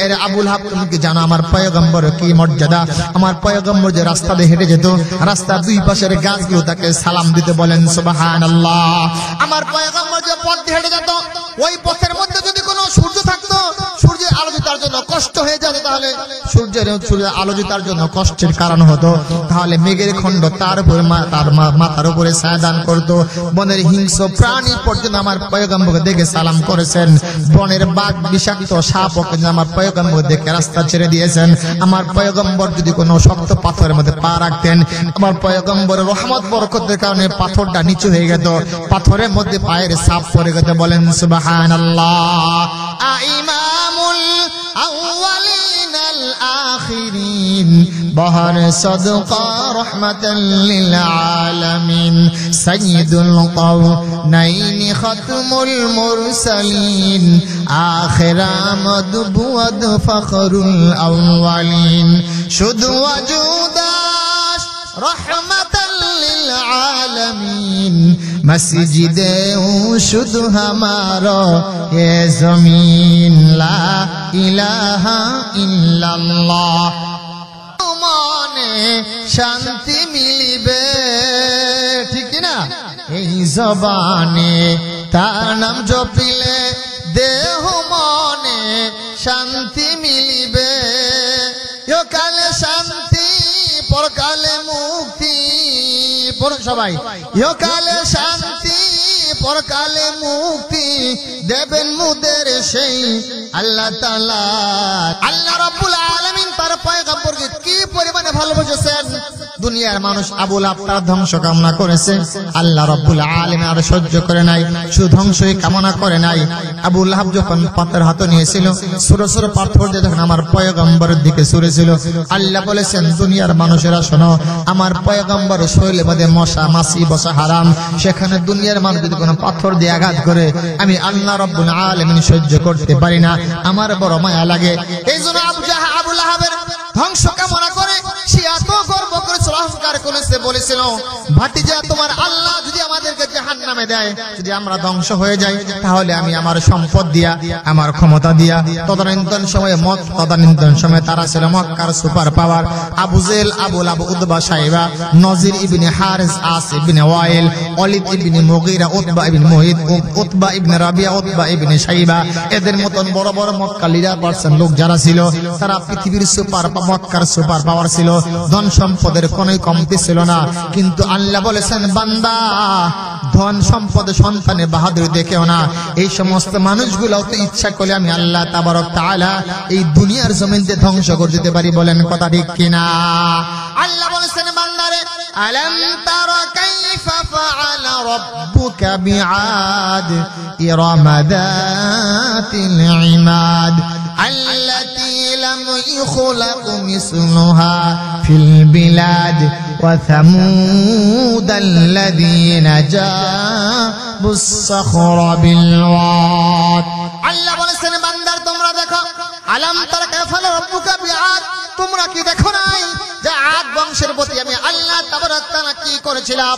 এর আবু লাহাব তুমি কি জানো আমার পয়গম্বর কি মর্যাদা? আমার পয়গম্বর যে রাস্তা দিয়ে হেঁটে যেত, রাস্তার দুই পাশের গাছগুলো তাকে সালাম দিতে। বলেন সুবহানাল্লাহ। আমার পয়গম্বর যে পথ দিয়ে হেঁটে যেত, ওই পথের মধ্যে যদি কোনো সূর্য থাকতো, সূর্যের আলো যদি তার জন্য কষ্ট হয়ে যেত, তাহলে সূর্যের আলো যদি তার জন্য কষ্টের কারণ হতো, তাহলে মেঘের খণ্ড তার উপরে তার মাথার উপরে ছায়া দান করতো। বনের হিংস্র প্রাণী পর্যন্ত আমার পয়গম্বরকে দেখে সালাম করেছেন। বনের বাঘ বিষাক্ত সাপ আমার পয়গম্বর দেখে রাস্তা ছেড়ে দিয়েছেন। আমার পয়গম্বর যদি কোনো শক্ত পাথরের মধ্যে পা রাখতেন, আমার পয়গম্বরের রহমত বরকতের কারণে পাথরটা নিচু হয়ে যেত, পাথরের মধ্যে পায়ের ছাপ পড়ে যেত। বলেন সুবহানাল্লাহ। ইমামুল আউয়ালিন আল আখিরিন বহর সদকা রহমাতাল লিল আলামিন সাইয়্যিদুল কাওনাইন খাতমুল মুরসালিন আখির মদবুদ ফখরুল আউয়ালিন শুধু ওয়াজুদাস রহমাতাল লিল আলামিন মসজিদে শুধু হামারা এ জমিন লা ইলাহা ইল্লাল্লাহ। মনে শান্তি মিলবে, ঠিক না? এই জবানে, তার নাম জপিলে দেহ মনে শান্তি মিলিবে, ইহকালে শান্তি পরকালে মুক্তি। পড়ুন সবাই, ইহকালে শান্তি পরকালে মুক্তি দেবেন মুদের সেই আল্লাহ তাআলা। আল্লাহ রাব্বুল আলামিন তার পয়গম্বরকে কি পরিমাণে ভালোবেসেছেন। দুনিয়ার মানুষ আবু লাহাব তার ধ্বংস কামনা করেছে, আল্লাহ রাব্বুল আলামিন আর সহ্য করে নাই, শুধু ধ্বংসই কামনা করে নাই। আবু লাহাব যখন পাথর হাতে নিয়েছিল, ছোট ছোট পাথর দিয়ে যখন আমার পয়গম্বরের দিকে ছুঁড়েছিল, আল্লাহ বলেছেন দুনিয়ার মানুষেরা শোনো, আমার পয়গম্বর শরীরে মধ্যে মশা মাছি বসা হারাম, সেখানে দুনিয়ার মানুষ যদি কোনো পাথর দিয়ে আঘাত করে আমি আল্লাহ রাব্বুল আলামিন সহ্য করতে পারি না, আমার বড় মায়া লাগে। এই জন্য আবু লাহাবের ধ্বংস কামনা করে সে এত গর্ব করেছিল, অহংকার করেছে, বলেছিল ভাতিজা তোমার আল্লাহ যদি আমাদেরকে জাহান্নামে দেয়, যদি আমরা ধ্বংস হয়ে যাই, তাহলে আমি আমার সম্পদ দিয়া, আমার ক্ষমতা দিয়া, তদানীন্তন সময়ে তারা ছিল মক্কার super power, Abu Jahl, Abu Lahab, Utba, Shaiba, Nazir ibn Haris, As ibn Wail, Walid ibn Mughira, Utba ibn Muhit, Utba ibn Rabia, Utba ibn Shaiba, এদের মতন বড় বড় মক্কা লিডার পারসন লোক যারা ছিল, তারা পৃথিবীর সুপার মক্কার সুপার পাওয়ার ছিল, ধন সম্পদের কোনো কমতি ছিল না। কিন্তু আল্লাহ বলেছেন বান্দা ধন সম্পদ সন্তানে বাহাদুরি দেখেও না, এই সমস্ত মানুষগুলো তো ইচ্ছা করলে আমি আল্লাহ তাবারক তাআলা এই দুনিয়ার জমিনতে ধ্বংস করে দিতে পারি। বলেন কথা ঠিক কিনা? আল্লাহ বলেছেন বান্দারে আলাম তারা কাইফা ফাআলা রাব্বুকা বিআদ ইরামা যাতিল ইমাদ আল্লাতী লাম ইখলাক মিসলুহা ফিল বিলাদ ওয়া সামুদ আল্লাযীনা জাবুস সাখরা বিল ওয়াদ। আল্লাহ বলেছেন বান্দার তোমরা দেখো, আলাম তারা কাইফা ফাআলা রাব্বুকা বিআদ, তোমরা কি দেখো নাই যে আদ বংশের প্রতি আমি আল্লাহ তাবারক তাআলা কি করেছিলাম।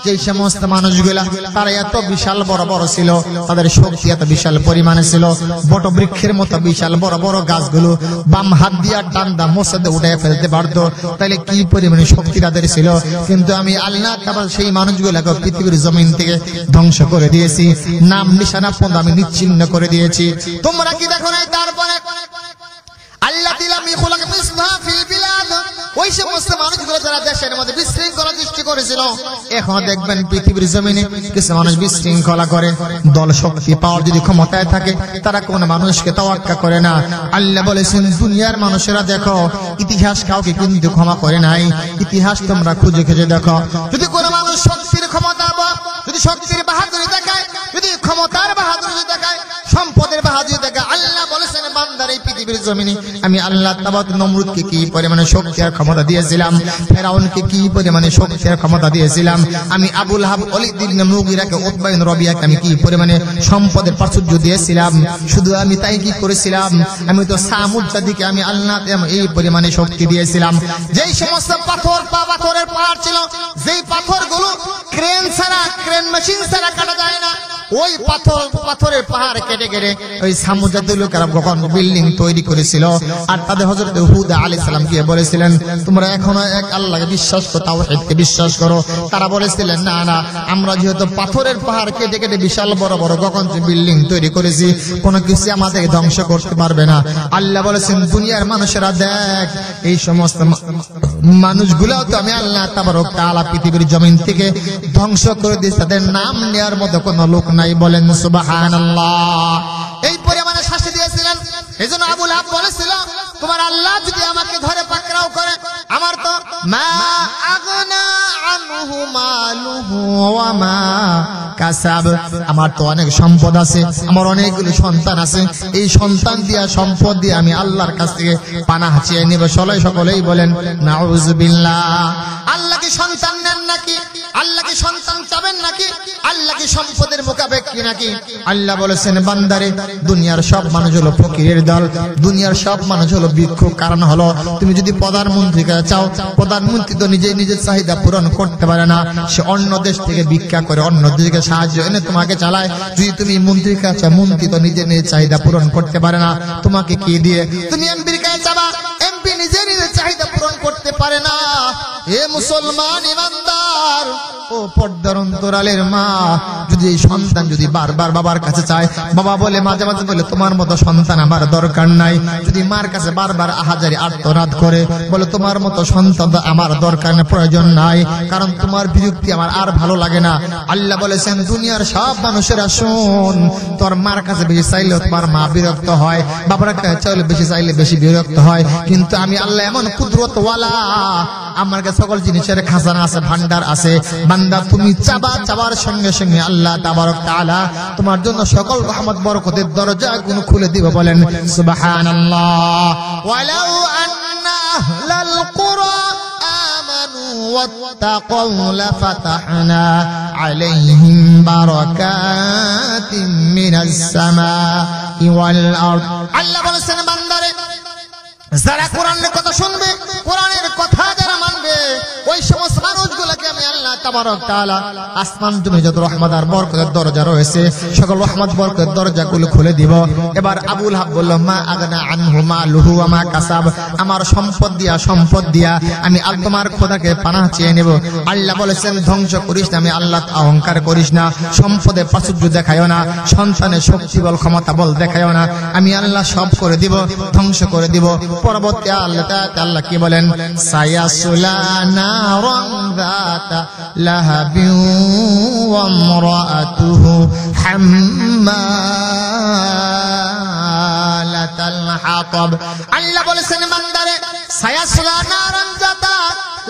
যে সমস্ত মানুষগুলা তারা এত বিশাল বড় বড় ছিল, তাদের শক্তি এত বিশাল পরিমাণে ছিল, বট বৃক্ষের মতো বিশাল বড় বড় গাছগুলো বাম হাত দিয়ে ডান্ডা মোছাতে উঠে ফেলতে পারতো, তাহলে কি পরিমাণে শক্তি তাদের ছিল। কিন্তু আমি আল্লাহ তাআলা সেই মানুষগুলাকে পৃথিবীর জমিন থেকে ধ্বংস করে দিয়েছি, নাম নিশানা পর্যন্ত আমি নিচ্ছিন্ন করে দিয়েছি। তোমরা কি দেখো নাই? তারপরে আল্লাহ দিলাম ইখলাক মিসলুহা ফিল বিলাদ, ওই সমস্ত মানুষগুলো যারা দেশের মধ্যে বিশৃঙ্খলা সৃষ্টি করেছিল, এখন দেখবেন পৃথিবীর জমিনে কিছু মানুষ বিশৃঙ্খলা করে, দল শক্তি পাওয়ার যদি ক্ষমতায় থাকে তারা কোন মানুষকে তাওয়াক্কা করে না। আল্লাহ বলেছেন দুনিয়ার মানুষেরা দেখো, ইতিহাস কাউকে কিন্তু ক্ষমা করে নাই। ইতিহাস তোমরা খুঁজে খুঁজে দেখো, যদি কোন মানুষ শক্তির ক্ষমতা, যদি শক্তির বাহাদুরি দেখায়, যদি ক্ষমতার বাহাদুরি দেখায়, সম্পদের বাহাদুরি দেখায়, আল্লাহ বলেছেন বান্দার এই পৃথিবীর জমিনে আমি আল্লাহ তাবারক নমরুদকে কি পরিমাণে শক্তি আর ক্ষমতা দিয়েছিলাম, ফেরাউনকে কি পরিমাণে শক্তি আর ক্ষমতা দিয়েছিলাম, আমি আবু লাহাব, ওয়ালিদ ইবনে মুগীরাকে, উতবা ইবনে রাবিয়াকে আমি কি পরিমাণে সম্পদের প্রাচুর্য দিয়েছিলাম। শুধু আমি তাই কি করেছিলাম, আমি তো সামুদ জাতিকে আমি আল্লাহ এই পরিমাণে শক্তি দিয়েছিলাম। যেই সমস্ত পাথরের পাহাড় ছিল, যেই পাথরগুলো ক্রেন ছাড়া, ক্রেন মেশিন ছাড়া কাটা যায় না, ওই পাথরের পাহাড় কেটে কেটে ওই সামুদ জাতির লোকেরা যখন বিল্ডিং তৈরি করেছিল, আর তাদের হযরত হুদ আলাইহিস সালাম কে বলেছিলেন তোমরা এখনো এক আল্লাহকে বিশ্বাস করো, তাওহীদকে বিশ্বাস করো। তারা বলেছিলেন না না, আমরা যেহেতু পাথরের পাহাড় কেটে কেটে বিশাল বড় বড় গগন বিল্ডিং তৈরি করেছি, কোনো কিছু আমাদেরকে ধ্বংস করতে পারবে না। আল্লাহ বলেছেন দুনিয়ার মানুষেরা দেখ, এই সমস্ত মানুষগুলো তো আমি আল্লাহ তাবারক তাআলা পৃথিবীর জমিন থেকে ধ্বংস করে দিয়েছি, তাদের নাম নেওয়ার মতো কোনো লোক নাই। বলেন সুবহানাল্লাহ। এই পরিমাণে শাস্তি দিয়েছিলেন। এজন্য আবু লাহাব বলেছিল তোমার আল্লাহ যদি আমাকে ধরে পাকড়াও করে, আমার তো মা আগনা আনহু মালুহু ওয়া মা কাসাব, আমার তো অনেক সম্পদ আছে, আমার অনেকগুলো সন্তান আছে, এই সন্তান দিয়া সম্পদ দিয়ে আমি আল্লাহর কাছ থেকে পানাহ চেয়ে নেব। সকলেই বলেন নাউযুবিল্লাহ। আল্লাহ কি সন্তান নেন নাকি? আল্লাহ কি সন্তান চাবেন নাকি? আল্লাহ কি সম্পদের মুখাপেক্ষী নাকি? আল্লাহ বলেছেন বান্দারে দুনিয়ার সব মানুষ হলো ফকিরের দল, দুনিয়ার সব মানুষ হলো ভিক্ষুক। কারণ হলো তুমি যদি প্রধানমন্ত্রীকে চাও, প্রধানমন্ত্রী তো নিজের চাহিদা পূরণ করতে পারে না, সে অন্য দেশ থেকে ভিক্ষা করে, অন্য দেশকে সাহায্য এনে তোমাকে চালায়। যদি তুমি মন্ত্রীর কাছে চাও, মন্ত্রী তো নিজের চাহিদা পূরণ করতে পারে না, তোমাকে কি দিয়ে? তুমি এমপির কাছে যাবা, এমপি নিজের চাহিদা পূরণ করতে পারে না, এ মুসলমান ইমানদার, ও পর্দার অন্তরালের মা, যদি এই সন্তান যদি বারবার বাবার কাছে চায়, বাবা বলে মাঝে মাঝে বলে তোমার মতো সন্তান আমার দরকার নাই, যদি মার কাছে বারবার আহাজারি আর্তনাদ করে বলে তোমার মতো সন্তান আমার দরকার না, প্রয়োজন নাই, কারণ তোমার বিরক্তি আমার আর ভালো লাগে না, আল্লাহ বলেছেন দুনিয়ার সব মানুষেরা শোন, তোর মার কাছে বেশি চাইলেও তোমার মা বিরক্ত হয়, বাবার কাছে চাইলে বেশি চাইলে বেশি বিরক্ত হয়, কিন্তু আমি আল্লাহ এমন কুদরতওয়ালা, আমার কাছে সকল জিনিসের খাজানা আছে, ভান্ডার আছে। বান্দা তুমি চাবার সঙ্গে সঙ্গে আল্লাহ তাবারক তাআলা তোমার জন্য সকল রহমত বরকতের দরজাগুলো খুলে দিবে। বলেন সুবহানাল্লাহ। ওয়ালাউ আন্না আহলাল কুরা আমানু ওয়াত্তাকাউ লাফাতাহনা আলাইহিম বারাকাতিম মিনাস সামাই ওয়াল আরদ। আল্লাহ বলেছেন বান্দারে, যারা কোরআনের কথা শুনবে, কোরআনের কথা যারা মানবে, ওই সমস্ত মানুষগুলোকে আমি আল্লাহ তাবারক তাআলা আসমান জমিনে যত রহমত আর বরকতের দরজা রয়েছে সকল রহমত বরকতের দরজাগুলো খুলে দিব। এবার আবু লাহাব বলল, মা আগনা আনহু মালুহু ওয়া মা কাসাব, আমার সম্পদ দিয়া আমি আল্লাহ তোমার খোদাকে পানাহ চেয়ে নেব। আল্লাহ বলেছেন ধ্বংস করিস না, আমি আল্লাহ অহংকার করিস না, সম্পদে প্রাচুর্য দেখায়ও না, সন্তানের শক্তি বল ক্ষমতা বল দেখায়ও না, আমি আল্লাহ সব করে দিব, ধ্বংস করে দিব। পরবর্তী আল্লাহ কি বলেন, সায়াসলা নারান যাতা লাহাবিন ওয়া ইমরাআতুহু হাম্মালাতাল হাতাব। আল্লাহ বলেছেন বান্দারে, সায়াসলা নারান যাতা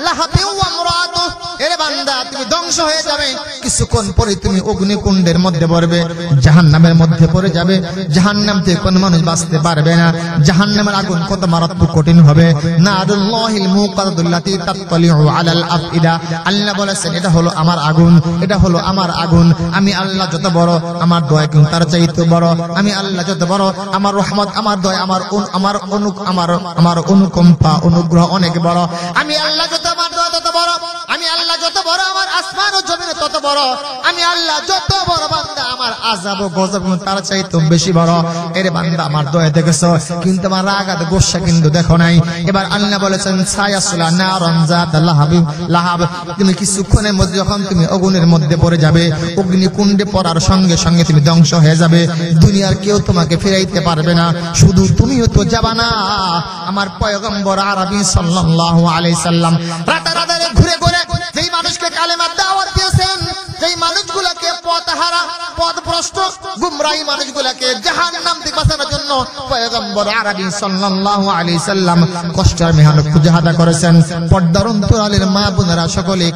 লাহাবিন ওয়া ইমরাআতুহু, এরে বান্দা তুমি ধ্বংস হয়ে যাবে, কিছুক্ষণ পরে তুমি অগ্নিকুণ্ডের মধ্যে পড়বে, জাহান্নামের মধ্যে পড়ে যাবে, জাহান্নাম থেকে কোন মানুষ বাঁচতে পারবে না, জাহান্নামের আগুন কত মারাত্মক কঠিন হবে। নারুল্লাহিল মুকাদ্দাতুল্লাতী তাত্তালিউ আলাল আফইদা, আল্লাহ বলেছেন এটা হলো আমার আগুন, এটা হলো আমার আগুন, আমি আল্লাহ যত বড়, আমার দয়া কিন্তু তার চাইতে বড়, আমি আল্লাহ যত বড়, আমার রহমত আমার দয়া আমার অনুকম্পা অনুগ্রহ অনেক বড়, আমি আল্লাহ যত আমার দয়া তত বড়, আমি আল্লাহ যত বড়, আমার আসমান ও জমিন তত বড়, আমি আল্লাহ যত বড়, বান্দা আমার আযাব ও গজব তার চাইতে বেশি বড়। এর বান্দা আমার দয়া দেখেছো, কিন্তু আমার রাগ আর গোসা কিন্তু দেখো নাই। এবার আল্লাহ বলেছেন সায়াসলা নারান যাতা লাহাব, তুমি কিছুক্ষণের মধ্যে যখন তুমি আগুনের মধ্যে পড়ে যাবে, অগ্নিকুণ্ডে পড়ার সঙ্গে সঙ্গে তুমি ধ্বংস হয়ে যাবে, দুনিয়ার কেউ তোমাকে ফিরাইতে পারবে না, শুধু তুমিও তো যাবা না। আমার পয়গম্বর আরবি সাল্লাল্লাহু আলাইহি সাল্লাম রাতে ঘুরে ঘুরে যেই মানুষকে কালেমার দাওয়াত দিয়েছেন, যেই মানুষগুলোকে পথহারা পথভ্রষ্ট গুমরাহী মানুষগুলোকে জাহান্নাম থেকে বাঁচানোর জন্য পয়গম্বর আরবি সাল্লাল্লাহু আলাইহি সাল্লাম কষ্টের মেহনত মুজাহাদা করেছেন। পর্দার অন্তরালের মা বোনেরা সকলে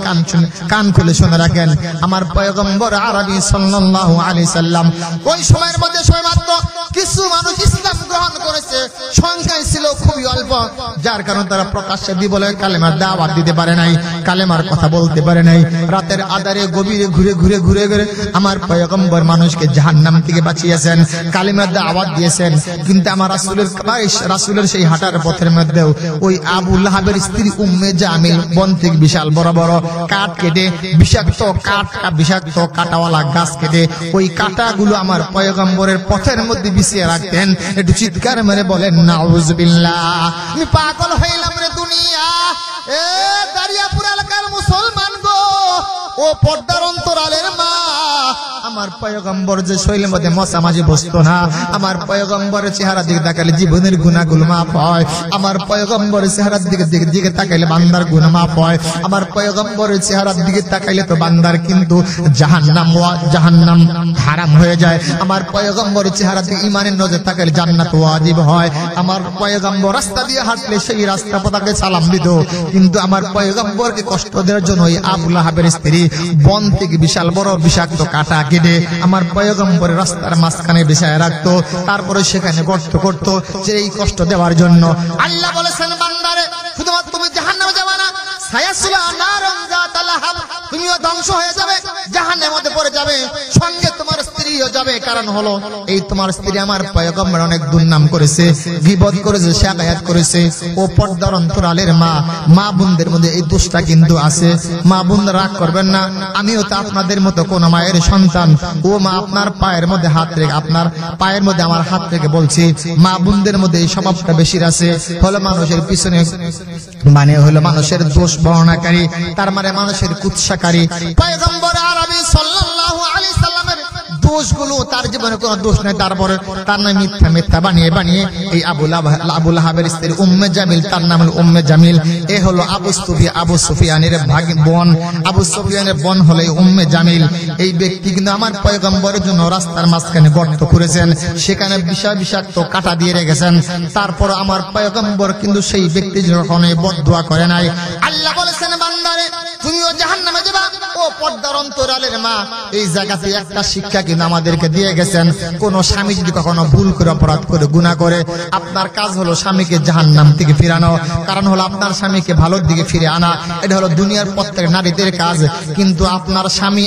কান খুলে শুনে রাখেন, আমার পয়গম্বর আরবি সাল্লাল্লাহু আলাইহি সাল্লাম ওই সময়ের মধ্যে মাত্র কিছু মানুষ ইসলাম গ্রহণ করেছে, সংখ্যায় ছিল খুবই অল্প, যার কারণে তারা প্রকাশ্যে বলে কালেমার দাওয়াত দিতে পারে নাই, কালেমার কথা বলতে পারে নাই। রাতের আধারে গভীরে ঘুরে ঘুরে ঘুরে ঘুরে আমার পয়গম্বর মানুষকে জাহান্নাম থেকে বাঁচিয়েছেন, কালেমার দাওয়াত দিয়েছেন। কিন্তু আমার রাসূলের সেই হাঁটার পথের মধ্যেও ওই আবু লাহাবের স্ত্রী উম্মে জামিল বন থেকে বিশাল বড় বড় কাঠ কেটে, বিষাক্ত কাটাওয়ালা গাছ কেটে ওই কাটাগুলো আমার পয়গম্বরের পথের মধ্যে বিছিয়ে রাখতেন। একটু চিৎকার মেরে বলেন নাউযুবিল্লাহ। আমি পাগল হইলাম রে দুনিয়া, এ দারিয়াপুর এলাকার মুসলমান গো, ও পর্দার অন্তরালের মা, আমার পয়গম্বর যে শৈলের মধ্যে মশা মাঝি বসতো না, আমার পয়গম্বরের চেহারা দিকে তাকাইলে জীবনের গুনাহগুলো মাফ হয়, আমার পয়গম্বরের চেহারার দিকে তাকাইলে বান্দার গুনাহ মাফ হয়, আমার পয়গম্বরের চেহারার দিকে তাকাইলে তো বান্দার কিন্তু জাহান্নাম হারাম হয়ে যায়, আমার পয়গম্বরের চেহারা দিকে ঈমানের নজর তাকাইলে জান্নাত ওয়াজিব হয়, আমার পয়গম্বর রাস্তা দিয়ে হাঁটলে সেই রাস্তা পতাকে সালাম দিত, কিন্তু আমার পয়গম্বরকে কষ্ট দেওয়ার জন্য ওই আবু লাহাবের স্ত্রী বন থেকে বিশাল বড় বিষাক্ত কাটা কেটে আমার পয়গম্বরের রাস্তার মাঝখানে বিছায় রাখতো, তারপরে সেখানে গর্ত করতো যে এই কষ্ট দেওয়ার জন্য। আল্লাহ বলেছেন বান্দারে, শুধুমাত্র তুমি জাহান্নামে যাবে না, সায়াসলা নারান যাতা লাহাব, তুমিও ধ্বংস হয়ে যাবে, জাহান্নামের মধ্যে পড়ে যাবে, সঙ্গে তোমার স্ত্রী স্ত্রীও যাবে, কারণ হলো এই তোমার স্ত্রী আমার পয়গম্বর অনেক দুর্নাম করেছে, গীবত করেছে, শাকায়াত করেছে। ও পর্দার অন্তরালের মা, মা বোনদের মধ্যে এই দোষটা কিন্তু আছে। মা বোনরা রাগ করবেন না, আমিও তো আপনাদের মতো কোন মায়ের সন্তান। ও মা, আপনার পায়ের মধ্যে হাত রেখে, আপনার পায়ের মধ্যে আমার হাত রেখে বলছি, মা বোনদের মধ্যে এই স্বভাবটা বেশি আছে, হলো মানুষের পিছনে মানে হলো মানুষের দোষ বর্ণনাকারী, তার মানে মানুষের কুৎসাকারী। পয়গম্বর আরবি সাল্লাল্লাহু আলাইহি সাল্লামের দোষগুলো, তার জীবনে কোনো দোষ নেই, তারপরে তার নাম মিথ্যা বানিয়ে বানিয়ে এই আবু লাহাবের স্ত্রী উম্মে জামিল, তার নাম হলো উম্মে জামিল। এ হলো আবু সুফিয়ানের বোন, আবু সুফিয়ানের বোন হলো উম্মে জামিল। এই ব্যক্তি কিন্তু আমার পয়গম্বরের জন্য রাস্তার মাঝখানে গর্ত করেছেন, সেখানে বিষাক্ত কাঁটা দিয়ে রেখেছেন। তারপর আমার পয়গম্বর কিন্তু সেই ব্যক্তির জন্য কোনো বদদুয়া করে নাই। আল্লাহ বলেছেন, বান্দারে তুমিও জাহান্নামে যাবা। ও পর্দার অন্তরালের মা, এই জায়গাতে একটা শিক্ষা কিন্তু আমাদেরকে দিয়ে গেছেন। কোন স্বামী যদি কখনো ভুল করে, অপরাধ করে, গুনাহ করে, আপনার কাজ হলো স্বামীকে জাহান্নাম থেকে ফিরানো, কারণ হলো আপনার স্বামীকে ভালোর দিকে ফিরে আনা। এটা হলো দুনিয়ার প্রত্যেক নারীদের কাজ। কিন্তু আপনার স্বামী,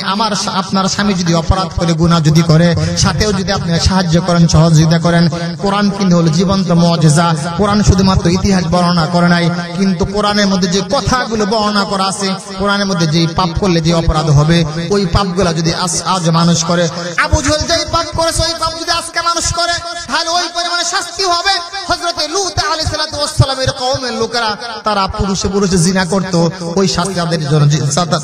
আপনার স্বামী যদি অপরাধ করে, গুনাহ যদি করে, সাথেও যদি আপনি সাহায্য করেন, সহযোগিতা করেন। কোরআন কিন্তু হলো জীবন্ত মুজিজা। কোরআন শুধুমাত্র ইতিহাস বর্ণনা করে নাই, কিন্তু কোরআনের মধ্যে যে কথাগুলো বর্ণনা করা আছে, কোরআনের মধ্যে যে পাপ করলে যে অপরাধ হবে, ওই পাপগুলো যদি আজ মানুষ করে, আবু জেহেল যেই পাপ করেছে ওই পাপ যদি আজকে মানুষ করে, তাহলে ওই পরিমাণে শাস্তি হবে। হযরত লূত আলাইহিস সালাতু ওয়াস সালামের কওমের লোকেরা, তারা পুরুষে জিনা করত, ওই শাস্তি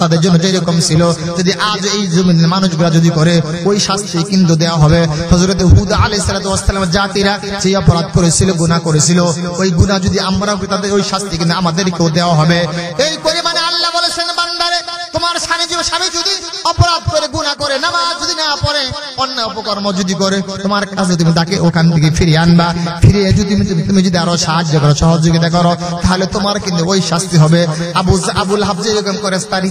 তাদের জন্য যেরকম ছিল, যদি আজ এই জমিনের মানুষগুলা যদি করে, ওই শাস্তি কিন্তু দেওয়া হবে। হযরত হুদ আলাইহিস সালাতু ওয়াস সালামের জাতিরা যে অপরাধ করেছিল, গুনাহ করেছিল, ওই গুনাহ যদি আমরাও তাদের, ওই শাস্তি কিন্তু আমাদেরকেও দেওয়া হবে। এই পরিমাণে আল্লাহ বলেছেন, বান্দারে তোমার স্বামী যদি অপরাধ করে, গুনাহ করে, নামাজ যদি না পড়ে, অন্যায় অপকর্ম যদি করে, তোমার কাছে তুমি তাকে ওখান থেকে ফিরিয়ে আনবা। ফিরিয়ে যদি তুমি যদি আরো সাহায্য করো, সহযোগিতা করো, তাহলে তোমার কিন্তু ওই শাস্তি হবে। আবু লাহাব যেরকম করে তার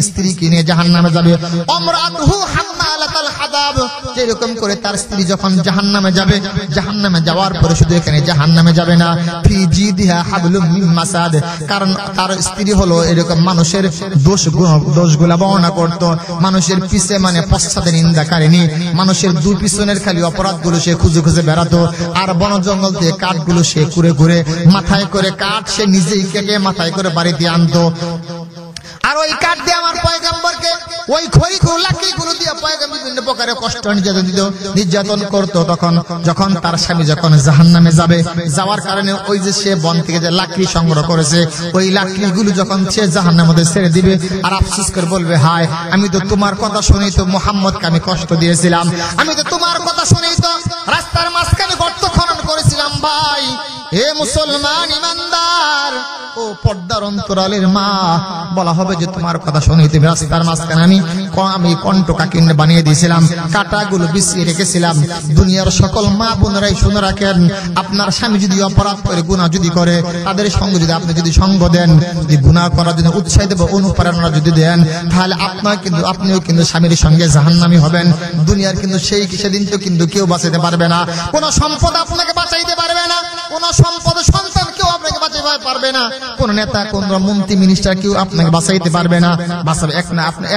স্ত্রীকে নিয়ে জাহান্নামে যাবে, আমরাতুহু হাম্মালাতাল হাদাব, যেরকম করে তার স্ত্রী যখন জাহান্নামে যাবে, জাহান্নামে যাওয়ার পরে শুধু এখানে জাহান্নামে যাবে না, ফি জিদিহা হাবলুম মিন মাসাদ, কারণ তার স্ত্রী হলো এরকম মানুষের দোষগুলা বর্ণনা করতো, মানুষের পিছে মানে পশ্চাতে নিন্দাকারিনী, মানুষের দুই পিছনের খালি অপরাধগুলো সে খুঁজে বেড়াতো, আর বন জঙ্গল থেকে কাঠগুলো সে ঘুরে মাথায় করে কাঠ সে নিজেই কেটে মাথায় করে বাড়িতে আনতো। আর ওই কাঠ দিয়ে আমার পয়গম্বরকে, ওই খড়িগুলো, লাকড়িগুলো দিয়ে পয়গম্বর বিভিন্ন প্রকারের কষ্ট নির্যাতন করতো। তখন যখন তার স্বামী যখন জাহান্নামে যাবে, যাওয়ার কারণে ওই যে সে বন থেকে যে লাকড়ি সংগ্রহ করেছে, ওই লাকড়িগুলো যখন সে জাহান্নামের মধ্যে ছেড়ে দিবে, আর আফসোস করে বলবে, হায় আমি তো তোমার কথা শুনেই তো মুহাম্মদকে আমি কষ্ট দিয়েছিলাম, আমি তো তোমার কথা শুনেই তো রাস্তার মাঝখানে গর্ত খনন করেছিলাম। ভাই, হে মুসলমান ইমানদার, ও পর্দার অন্তরালের মা, বলা হবে যে তোমার কথা শুনে তুমি রাস্তার মাঝখানে আমি কণ্টকা কিনে বানিয়ে দিয়েছিলাম, কাঁটাগুলো বিছিয়ে রেখেছিলাম। দুনিয়ার সকল মা বোনেরাই শুনে রাখেন, আপনার স্বামী যদি অপরাধ করে, গুনাহ যদি করে, তাদের সঙ্গে যদি আপনি যদি সঙ্গ দেন, যদি গুনাহ করার জন্য উৎসাহ দেব, অনুপ্রেরণা যদি দেন, তাহলে আপনিও কিন্তু স্বামীর সঙ্গে জাহান্নামী হবেন। দুনিয়ার কিন্তু সেদিন তো কিন্তু কেউ বাঁচাইতে পারবে না, কোন সম্পদ আপনাকে বাঁচাইতে পারবে না, কোন সম্পদ সন্তান কেউ আপনাকে বাঁচাইতে পারবে না, কোন নেতা, কোন মন্ত্রী, মিনিস্টার কেউ আপনাকে বাঁচাইতে পারবে না। বাঁচাবে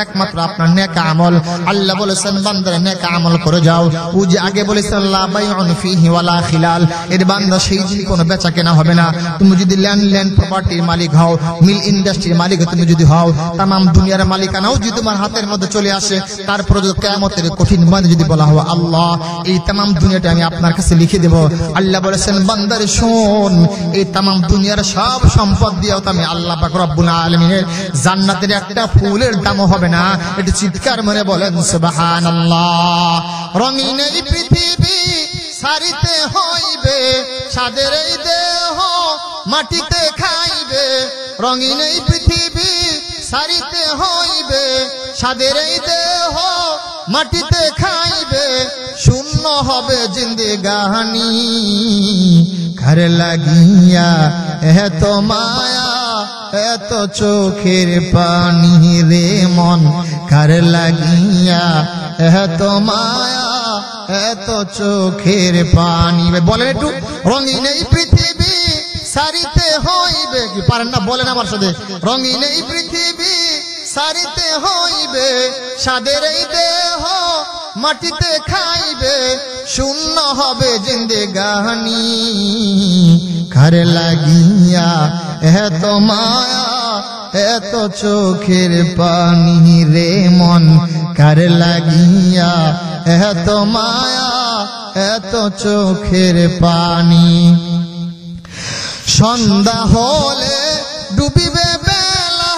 একমাত্র আপনার নেক আমল। আল্লাহ বলেছেন, বান্দারে নেক আমল করে যাও। ও যে আগে বলেছেন, লা বাইউন ফিহি ওয়ালা খিলাল, এর বান্দা সেই দিন কোনো বেচা কেনা হবে না। তুমি যদি ল্যান্ড প্রপার্টির মালিক হও, মিল ইন্ডাস্ট্রির মালিক তুমি যদি হও, তামাম দুনিয়ার মালিকানাও যদি তোমার হাতের মধ্যে চলে আসে, তারপরে যদি কিয়ামতের কঠিন ময়দানে যদি বলা হয়, আল্লাহ এই তামাম দুনিয়াটা আমি আপনার কাছে লিখে দেব, আল্লাহ বলেছেন, বান্দারে শোন, এই তামাম দুনিয়ার সব সম্পদ দিয়েও তো আমি আল্লাহ পাক রব্বুল আলামিনের জান্নাতের একটা ফুলের দামও হবে না। একটু চিৎকার মেরে বলেন সুবহানাল্লাহ। রঙিন এই পৃথিবী সারিতে হইবে, সাদের এই দেহ মাটিতে খাইবে। রঙিন এই পৃথিবী সারিতে হইবে, সাদের এই দেহ মাটিতে খাইবে। শূন্য হবে জিন্দেগানি, ঘর লাগিয়া এত মায়া, এত চোখের পানি রে মন, ঘর লাগিয়া এত মায়া, এত চোখের পানি। বলেন একটু, রঙিন এই পৃথিবী সারিতে হইবে, কি পারেন না বলেন আমার সাথে, রঙিন এই পৃথিবী সারিতে হইবে, সাদের এই দেহ মাটিতে খাইবে শূন্য হবে জিন্দেগানি কার লাগিয়া এত মায়া এত চোখের পানি রে মন কার লাগিয়া এত মায়া এত চোখের পানি সন্ধ্যা হলে ডুবিবে বেলা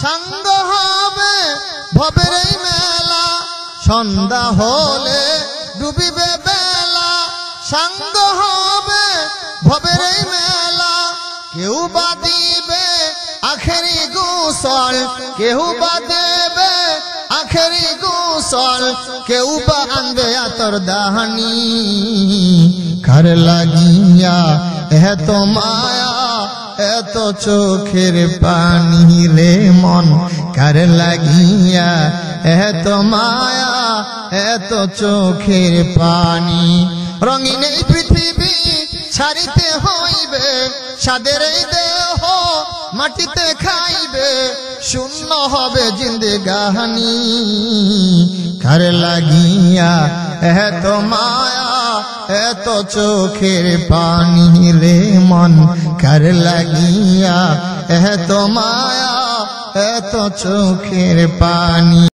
সাঙ্গ হবে ভবের এই মেলা সন্ধ্যা হলে ডুবিবে বেলা সাঙ্গ হবে ভবের এই মেলা কেউ বা দিবে আখেরি গোসল কেউ বা দেবে আখেরি গোসল কেউ বা আনবে আতর দাহানি কার লাগিয়া এত মায়া এত চোখের পানি রে মন কার লাগিয়া এত মায়া এত চোখের পানি রঙিন এই পৃথিবী ছাড়িতে হইবে সাদের এই দেহ মাটিতে খাইবে শূন্য হবে জিন্দেগানি কার লাগিয়া এত মায়া এত চোখের পানি রে মন কার লাগিয়া এত মায়া এত চোখের পানি